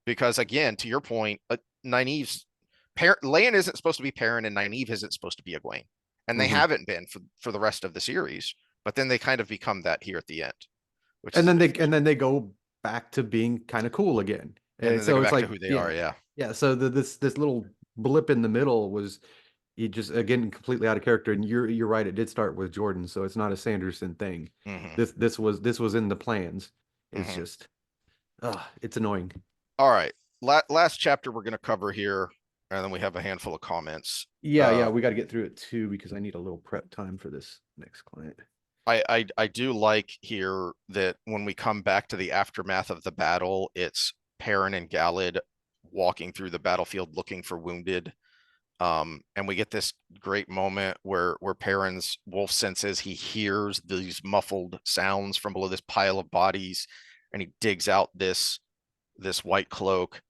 Speaker 1: Because again, to your point, Nynaeve's parent Lan isn't supposed to be Perrin and Nynaeve isn't supposed to be Egwene. And they
Speaker 2: Mhm.
Speaker 1: haven't been for the rest of the series. But then they kind of become that here at the end, which
Speaker 2: And
Speaker 1: is a
Speaker 2: then
Speaker 1: bit
Speaker 2: they go back to being kind of cool again.
Speaker 1: and
Speaker 2: And
Speaker 1: then they go
Speaker 2: so it's
Speaker 1: back to
Speaker 2: like,
Speaker 1: who they are.
Speaker 2: yeah,
Speaker 1: Yeah.
Speaker 2: yeah. So this little blip in the middle was he just again completely out of character. And you're right, it did start with Jordan, so it's not a Sanderson thing.
Speaker 1: Hmm.
Speaker 2: This was in the plans. It's
Speaker 1: Hmm.
Speaker 2: just it's annoying.
Speaker 1: All right. Last chapter we're going to cover here, and then we have a handful of comments.
Speaker 2: Yeah, yeah,
Speaker 1: Uh,
Speaker 2: we got to get through it too because I need a little prep time for this next client.
Speaker 1: I do like here that when we come back to the aftermath of the battle, it's Perrin and Galad walking through the battlefield looking for wounded. And we get this great moment where Perrin's wolf senses he hears these muffled sounds from below this pile of bodies, and he digs out this white cloak.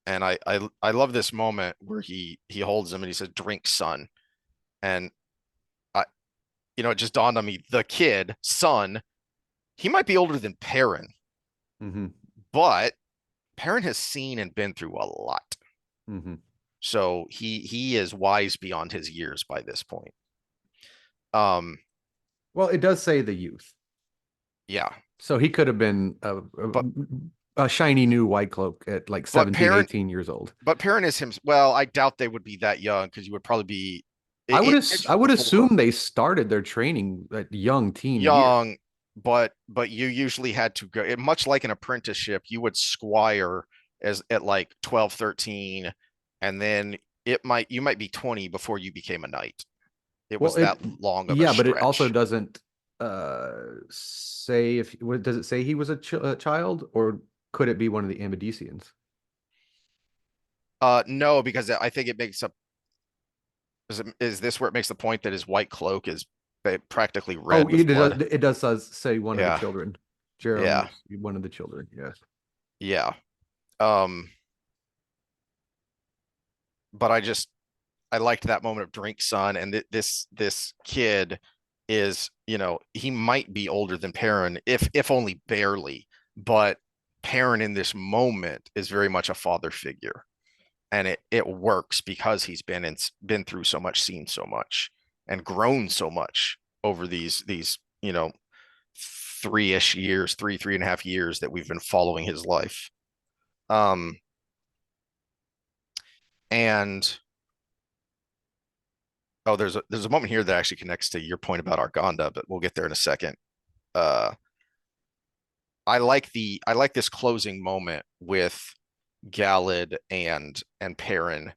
Speaker 1: And I love this moment where he holds him and he says, "Drink, son." And I it just dawned on me, the kid, son, he might be older than Perrin,
Speaker 2: Mm-hmm.
Speaker 1: but Perrin has seen and been through a lot.
Speaker 2: Mm-hmm.
Speaker 1: So he is wise beyond his years by this point. Um,
Speaker 2: Well, it does say the youth.
Speaker 1: yeah.
Speaker 2: So he could have been
Speaker 1: But
Speaker 2: a shiny new white cloak at like
Speaker 1: but
Speaker 2: 17,
Speaker 1: Perrin
Speaker 2: 18 years old.
Speaker 1: but Perrin is him. Well, I doubt they would be that young because you would probably be. It
Speaker 2: I
Speaker 1: mentioned
Speaker 2: would
Speaker 1: before
Speaker 2: assume they started their training at young teen years.
Speaker 1: young, but you usually had to go much like an apprenticeship. You would squire as at like 12, 13, and then you might be 20 before you became a knight. It
Speaker 2: Well,
Speaker 1: was that long of a
Speaker 2: yeah, but it also
Speaker 1: stretch.
Speaker 2: doesn't say if does it say he was a child or could it be one of the Amedicians?
Speaker 1: No, because I think it makes up is this where it makes the point that his white cloak is practically
Speaker 2: Oh,
Speaker 1: red with blood?
Speaker 2: it does say one of the
Speaker 1: Yeah,
Speaker 2: children. Jerem
Speaker 1: yeah,
Speaker 2: was one of the children. Yes.
Speaker 1: yeah. Um, but I liked that moment of drink son, and this kid is he might be older than Perrin, if only barely, but Perrin in this moment is very much a father figure, and it works because he's been through so much, seen so much, and grown so much over these 3-ish years, 3.5 years that we've been following his life. Um, and oh, there's a moment here that actually connects to your point about Arganda, but we'll get there in a second. Uh, I like this closing moment with Galad and Perrin,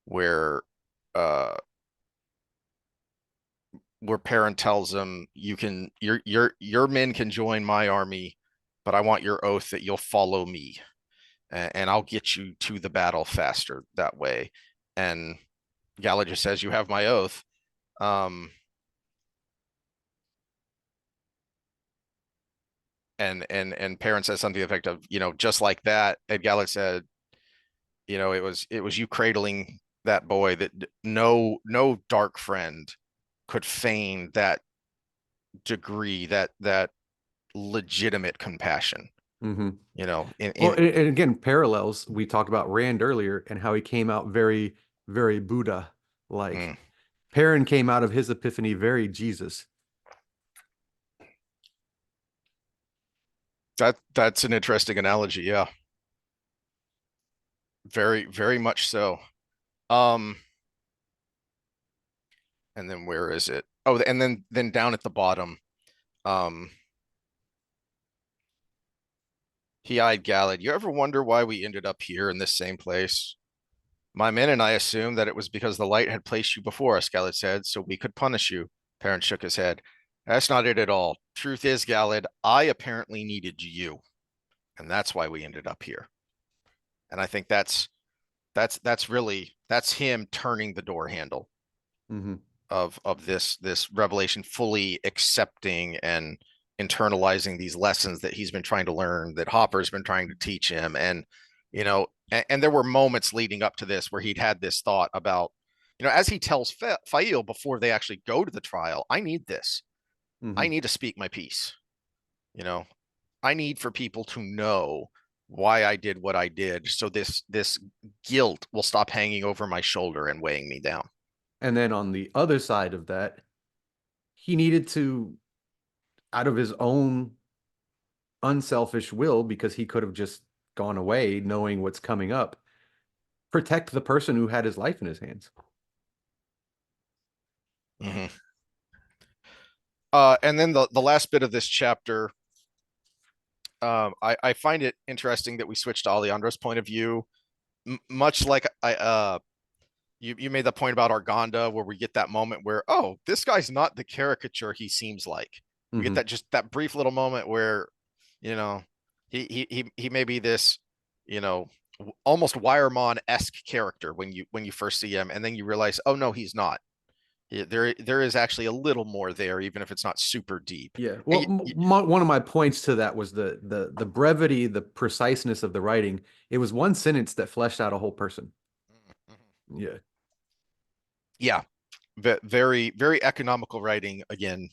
Speaker 1: where uh where Perrin tells him, you can your men can join my army, but I want your oath that you'll follow me, and I'll get you to the battle faster that way. And Galad just says, you have my oath. Um, and Perrin says something to the effect of, just like that. And Galad said, it was you cradling that boy, that no dark friend could feign that degree, that legitimate compassion.
Speaker 2: Mm-hmm.
Speaker 1: You know,
Speaker 2: Well,
Speaker 1: in
Speaker 2: and again, parallels. We talked about Rand earlier and how he came out very, very Buddha like.
Speaker 1: mm,
Speaker 2: Perrin came out of his epiphany very Jesus.
Speaker 1: that's an interesting analogy. Yeah, very, very much so. Um, and then where is it? Oh, and then down at the bottom, um, he eyed Galad. You ever wonder why we ended up here in this same place? My men and I assumed that it was because the light had placed you before us, Galad said, so we could punish you. Perrin shook his head. That's not it at all. Truth is, Galad, I apparently needed you, and that's why we ended up here. And I think that's him turning the door handle
Speaker 2: Mm-hmm.
Speaker 1: of this revelation, fully accepting and internalizing these lessons that he's been trying to learn, that Hopper's been trying to teach him. And and there were moments leading up to this where he'd had this thought about, as he tells Fail before they actually go to the trial, I need this.
Speaker 2: Mm-hmm.
Speaker 1: I need to speak my piece. You know, I need for people to know why I did what I did, so this guilt will stop hanging over my shoulder and weighing me down.
Speaker 2: And then on the other side of that, he needed to, out of his own unselfish will, because he could have just gone away knowing what's coming up, protect the person who had his life in his hands.
Speaker 1: Mm-hmm. And then the last bit of this chapter, I find it interesting that we switched to Alejandro's point of view, much like you made the point about Arganda, where we get that moment where, oh, this guy's not the caricature he seems like. We get
Speaker 2: Mm-hmm.
Speaker 1: that brief little moment where, you know, he may be this, you know, almost Wiremon-esque character when you first see him, and then you realize, oh no, he's not. There is actually a little more there, even if it's not super deep.
Speaker 2: Yeah.
Speaker 1: And
Speaker 2: Well, one of my points to that was the brevity, the preciseness of the writing. It was one sentence that fleshed out a whole person. Yeah.
Speaker 1: yeah, very, very economical writing. Again,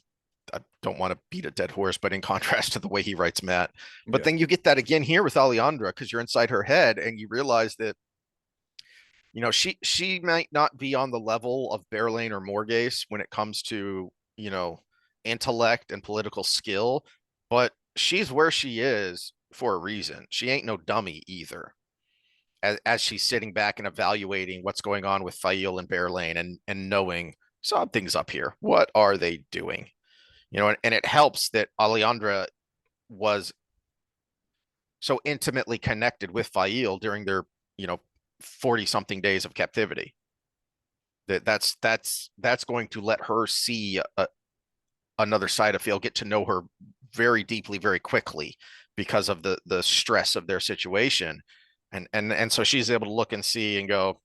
Speaker 1: I don't want to beat a dead horse, but in contrast to the way he writes Matt. But
Speaker 2: Yeah.
Speaker 1: then you get that again here with Alejandra, because you're inside her head and you realize that, she might not be on the level of Berlane or Morgase when it comes to, intellect and political skill, but she's where she is for a reason. She ain't no dummy either. As she's sitting back and evaluating what's going on with Fail and Berlane, and knowing something's up here. What are they doing? And it helps that Alejandra was so intimately connected with Fail during their, 40 something days of captivity. That's going to let her see another side of Fail, get to know her very deeply, very quickly, because of the stress of their situation. And so she's able to look and see and go,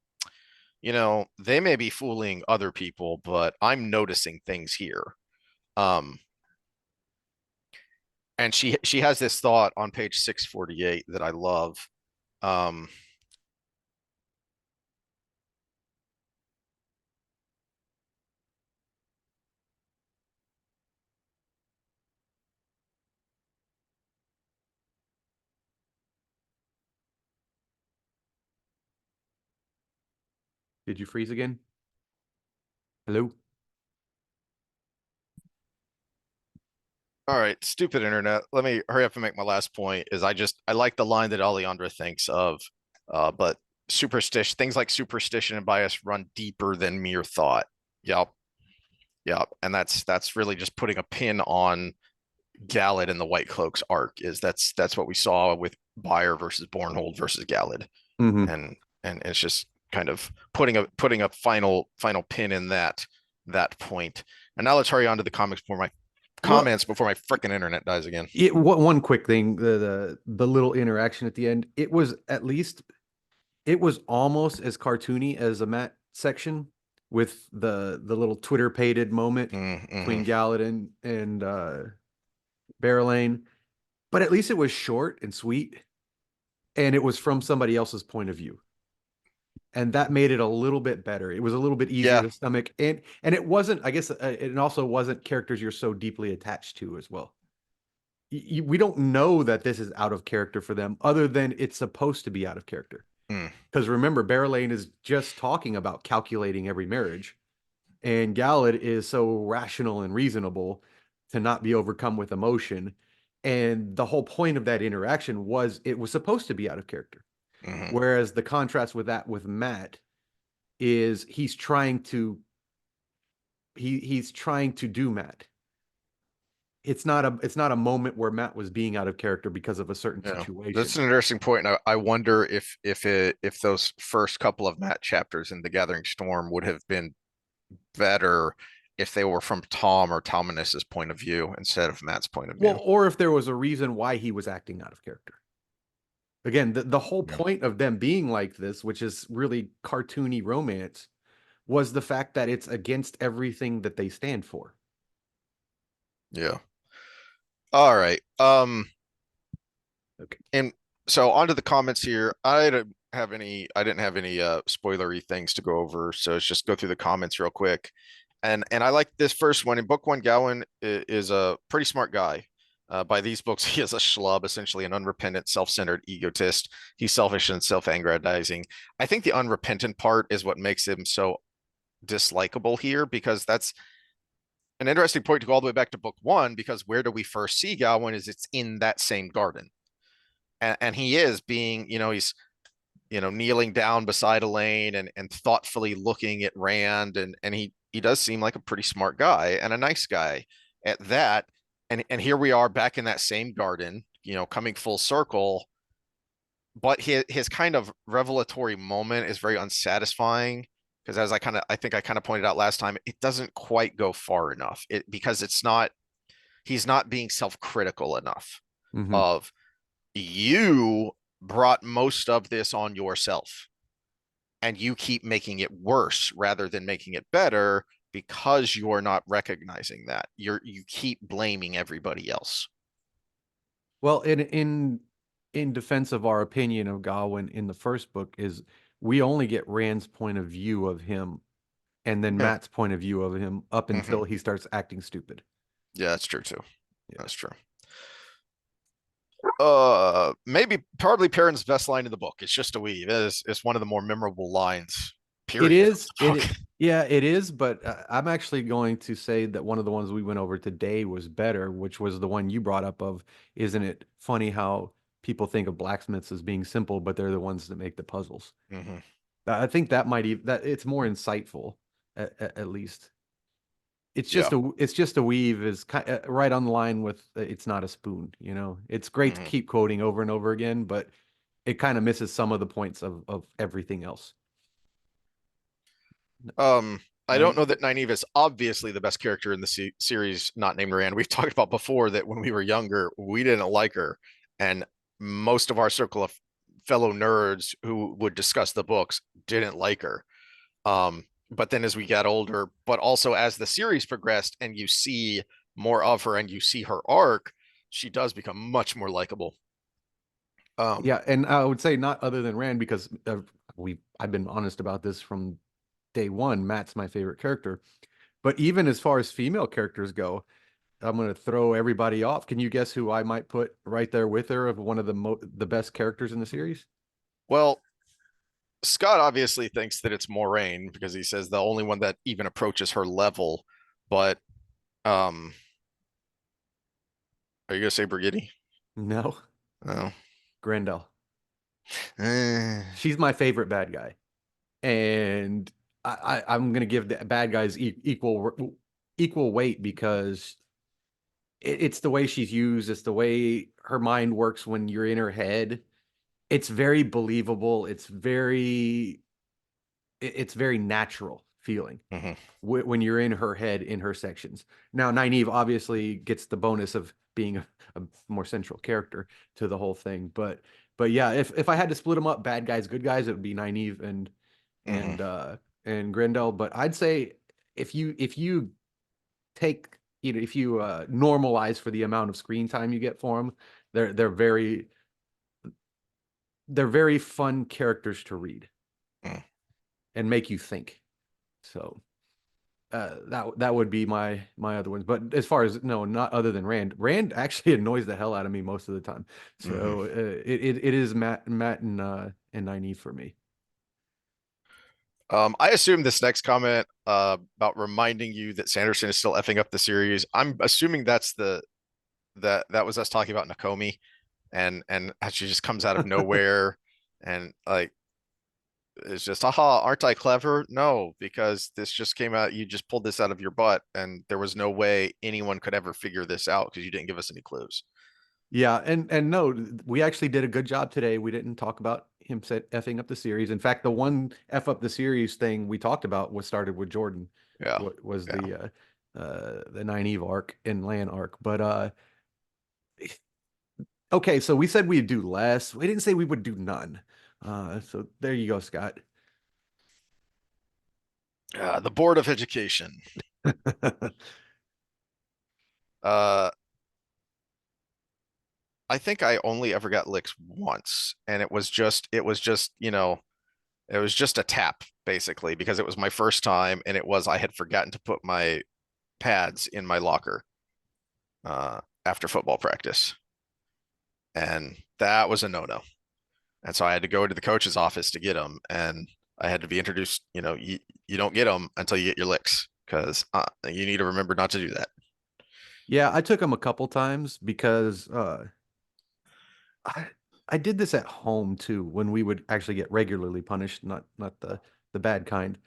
Speaker 1: they may be fooling other people, but I'm noticing things here. Um, and she has this thought on page 648 that I love. Um,
Speaker 2: Did you freeze again? Hello?
Speaker 1: All right, stupid internet. Let me hurry up and make my last point. I like the line that Alejandra thinks of, but superstition things like superstition and bias run deeper than mere thought. Yep, yep, and that's really just putting a pin on Gallad and the White Cloaks arc. That's what we saw with Bayer versus Bornhold versus Gallad,
Speaker 2: Hmm.
Speaker 1: and it's just kind of putting a final pin in that point. And now let's hurry on to the comics before my
Speaker 2: Well,
Speaker 1: comments before my freaking internet dies again.
Speaker 2: one quick thing, the little interaction at the end, it was at least it was almost as cartoony as a Matt section with the little Twitter pated moment
Speaker 1: Mm-hmm.
Speaker 2: between Gallad and Barrelane, but at least it was short and sweet, and it was from somebody else's point of view. And that made it a little bit better. It was a little bit easier
Speaker 1: Yeah.
Speaker 2: to stomach, and it wasn't. I guess it also wasn't characters you're so deeply attached to as well. We don't know that this is out of character for them, other than it's supposed to be out of character.
Speaker 1: Mm,
Speaker 2: Because remember, Barrelane is just talking about calculating every marriage, and Gallad is so rational and reasonable to not be overcome with emotion. And the whole point of that interaction was it was supposed to be out of character.
Speaker 1: hmm.
Speaker 2: Whereas the contrast with that with Matt is he's trying to do Matt. It's not a moment where Matt was being out of character because of a certain
Speaker 1: Yeah. That's
Speaker 2: situation.
Speaker 1: an interesting point. I wonder if those first couple of Matt chapters in The Gathering Storm would have been better if they were from Tom or Tominus's point of view instead of Matt's point of view.
Speaker 2: Well, or if there was a reason why he was acting out of character. Again, the whole
Speaker 1: Yeah.
Speaker 2: point of them being like this, which is really cartoony romance, was the fact that it's against everything that they stand for.
Speaker 1: Yeah. All right.
Speaker 2: Okay.
Speaker 1: And so onto the comments here. I didn't have any spoilery things to go over, so let's just go through the comments real quick. And I like this first one. In book one, Gowan is a pretty smart guy. By these books, he is a schlub, essentially an unrepentant, self-centered egotist. He's selfish and self-aggrandizing. I think the unrepentant part is what makes him so dislikable here, because that's an interesting point to go all the way back to book one, because where do we first see Gowan is it's in that same garden. And he is being, he's kneeling down beside Elaine and thoughtfully looking at Rand, and he does seem like a pretty smart guy and a nice guy at that. And here we are back in that same garden, coming full circle. But his kind of revelatory moment is very unsatisfying, because as I think I kind of pointed out last time, it doesn't quite go far enough. Because he's not being self-critical enough
Speaker 2: Hmm.
Speaker 1: of, you brought most of this on yourself, and you keep making it worse rather than making it better, because you're not recognizing that you keep blaming everybody else.
Speaker 2: Well, in defense of our opinion of Gawain in the first book is we only get Rand's point of view of him and then
Speaker 1: Yeah.
Speaker 2: Matt's point of view of him up
Speaker 1: Hmm.
Speaker 2: until he starts acting stupid.
Speaker 1: Yeah, that's true too.
Speaker 2: Yeah.
Speaker 1: That's true. Maybe probably Perrin's best line in the book. It's just a weave. It's one of the more memorable lines,
Speaker 2: It
Speaker 1: period.
Speaker 2: is. Yeah, it is. But I'm actually going to say that one of the ones we went over today was better, which was the one you brought up of, isn't it funny how people think of blacksmiths as being simple, but they're the ones that make the puzzles.
Speaker 1: Hmm.
Speaker 2: I think that might even that it's more insightful at least.
Speaker 1: Yeah.
Speaker 2: It's just a weave is right on the line with it's not a spoon, It's great to
Speaker 1: Hmm.
Speaker 2: keep quoting over and over again, but it kind of misses some of the points of everything else.
Speaker 1: I don't know
Speaker 2: Nynaeve?
Speaker 1: that Nynaeve is obviously the best character in the series, not named Rand. We've talked about before that when we were younger, we didn't like her, and most of our circle of fellow nerds who would discuss the books didn't like her. But then as we got older, but also as the series progressed and you see more of her and you see her arc, she does become much more likable. Um,
Speaker 2: Yeah, and I would say not other than Rand because I've been honest about this from day one. Matt's my favorite character, but even as far as female characters go, I'm going to throw everybody off. Can you guess who I might put right there with her of one of the best characters in the series?
Speaker 1: well, Scott obviously thinks that it's Moraine because he says the only one that even approaches her level, but um Are you gonna say Brigitte?
Speaker 2: No,
Speaker 1: Oh.
Speaker 2: Grendel.
Speaker 1: Eh.
Speaker 2: She's my favorite bad guy, and I'm gonna give the bad guys equal weight because it's the way she's used. It's the way her mind works when you're in her head. It's very believable. It's very natural feeling
Speaker 1: Mhm.
Speaker 2: when you're in her head in her sections. Now, Nynaeve obviously gets the bonus of being a more central character to the whole thing, but yeah, if I had to split them up, bad guys, good guys, it would be Nynaeve
Speaker 1: Mhm.
Speaker 2: and uh and Grendel. But I'd say if you take if you normalize for the amount of screen time you get for them, they're very they're very fun characters to read
Speaker 1: Mm.
Speaker 2: and make you think. So that would be my other ones. But as far as no, not other than Rand. Rand actually annoys the hell out of me most of the time.
Speaker 1: Mhm.
Speaker 2: So it is Matt and Nynaeve for me.
Speaker 1: I assume this next comment about reminding you that Sanderson is still effing up the series. I'm assuming that was us talking about Nakomi and how she just comes out of nowhere and like it's just, haha, aren't I clever? No, because this just came out. You just pulled this out of your butt, and there was no way anyone could ever figure this out because you didn't give us any clues.
Speaker 2: Yeah, and no, we actually did a good job today. We didn't talk about him effing up the series. In fact, the one F up the series thing we talked about was started with Jordan.
Speaker 1: Yeah,
Speaker 2: What was
Speaker 1: yeah.
Speaker 2: the Nynaeve arc and Lan arc. But okay, so we said we'd do less. We didn't say we would do none. So there you go, Scott.
Speaker 1: The Board of Education. Uh, I think I only ever got licks once, and it was just a tap basically because it was my first time, and I had forgotten to put my pads in my locker after football practice, and that was a no-no. And so I had to go to the coach's office to get them, and I had to be introduced. You don't get them until you get your licks because you need to remember not to do that.
Speaker 2: Yeah, I took him a couple times because I I did this at home too when we would actually get regularly punished, not the bad kind.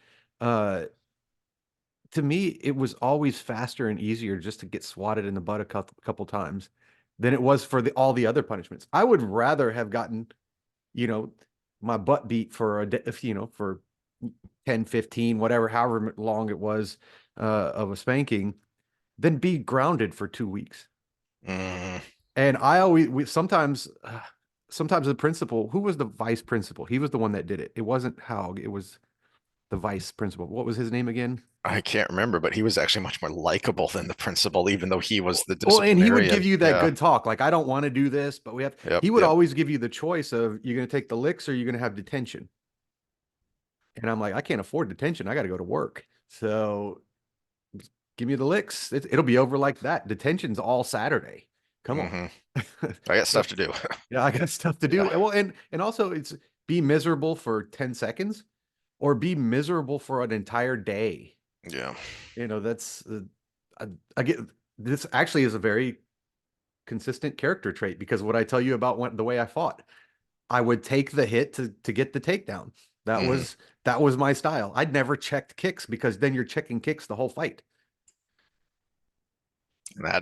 Speaker 2: Uh, to me, it was always faster and easier just to get swatted in the butt a couple times than it was for all the other punishments. I would rather have gotten, you know, my butt beat for for 10, 15, whatever, however long it was of a spanking, than be grounded for 2 weeks.
Speaker 1: Mm,
Speaker 2: And sometimes the principal, who was the vice principal? He was the one that did it. It wasn't Haug, it was the vice principal. What was his name again?
Speaker 1: I can't remember, but he was actually much more likable than the principal, even though he was the
Speaker 2: Well, and he would give
Speaker 1: disciplinarian.
Speaker 2: you that
Speaker 1: Yeah.
Speaker 2: good talk, like, I don't want to do this, but
Speaker 1: Yep.
Speaker 2: he would
Speaker 1: Yep.
Speaker 2: always give you the choice of you're going to take the licks or you're going to have detention. And I'm like, I can't afford detention. I got to go to work. So give me the licks. It'll be over like that. Detention's all Saturday. Come on.
Speaker 1: Hmm. I got
Speaker 2: So,
Speaker 1: stuff to do.
Speaker 2: yeah, I got stuff to do.
Speaker 1: Yeah.
Speaker 2: Well, and also it's be miserable for 10 seconds or be miserable for an entire day.
Speaker 1: Yeah.
Speaker 2: That's I get this actually is a very consistent character trait because what I tell you about the way I fought, I would take the hit to get the takedown. That
Speaker 1: Hmm.
Speaker 2: was that was my style. I'd never checked kicks because then you're checking kicks the whole fight.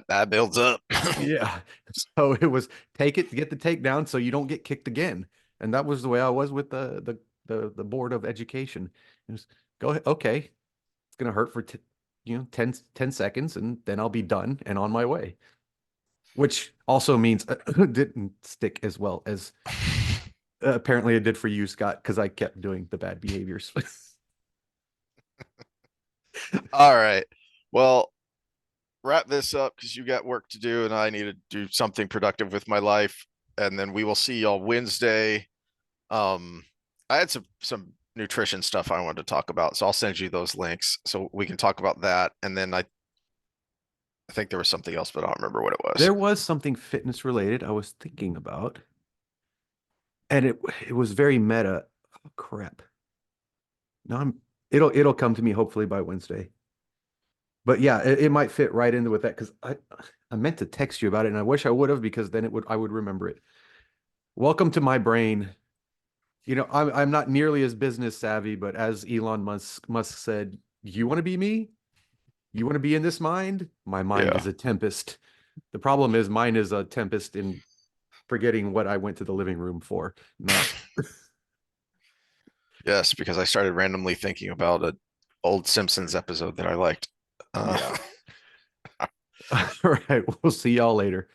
Speaker 1: That builds up.
Speaker 2: Yeah. So it was take it to get the takedown so you don't get kicked again. And that was the way I was with the board of education. It was go ahead, okay. It's gonna hurt for 10 seconds and then I'll be done and on my way. Which also means didn't stick as well as apparently it did for you, Scott, because I kept doing the bad behaviors.
Speaker 1: All right. Well, wrap this up because you got work to do and I need to do something productive with my life. And then we will see y'all Wednesday. Um, I had some nutrition stuff I wanted to talk about, so I'll send you those links so we can talk about that. And then I think there was something else, but I don't remember what it was.
Speaker 2: There was something fitness related I was thinking about, and it was very meta. Oh, crap. No, it'll come to me hopefully by Wednesday. But yeah, it might fit right into with that because I meant to text you about it and I wish I would have because then I would remember it. Welcome to my brain. I'm not nearly as business savvy, but as Elon Musk said, you want to be me? You want to be in this mind? My mind is
Speaker 1: Yeah.
Speaker 2: a tempest. The problem is mine is a tempest in forgetting what I went to the living room for. Not
Speaker 1: Yes, because I started randomly thinking about an old Simpsons episode that I liked. Uh,
Speaker 2: yeah. All right, we'll see y'all later.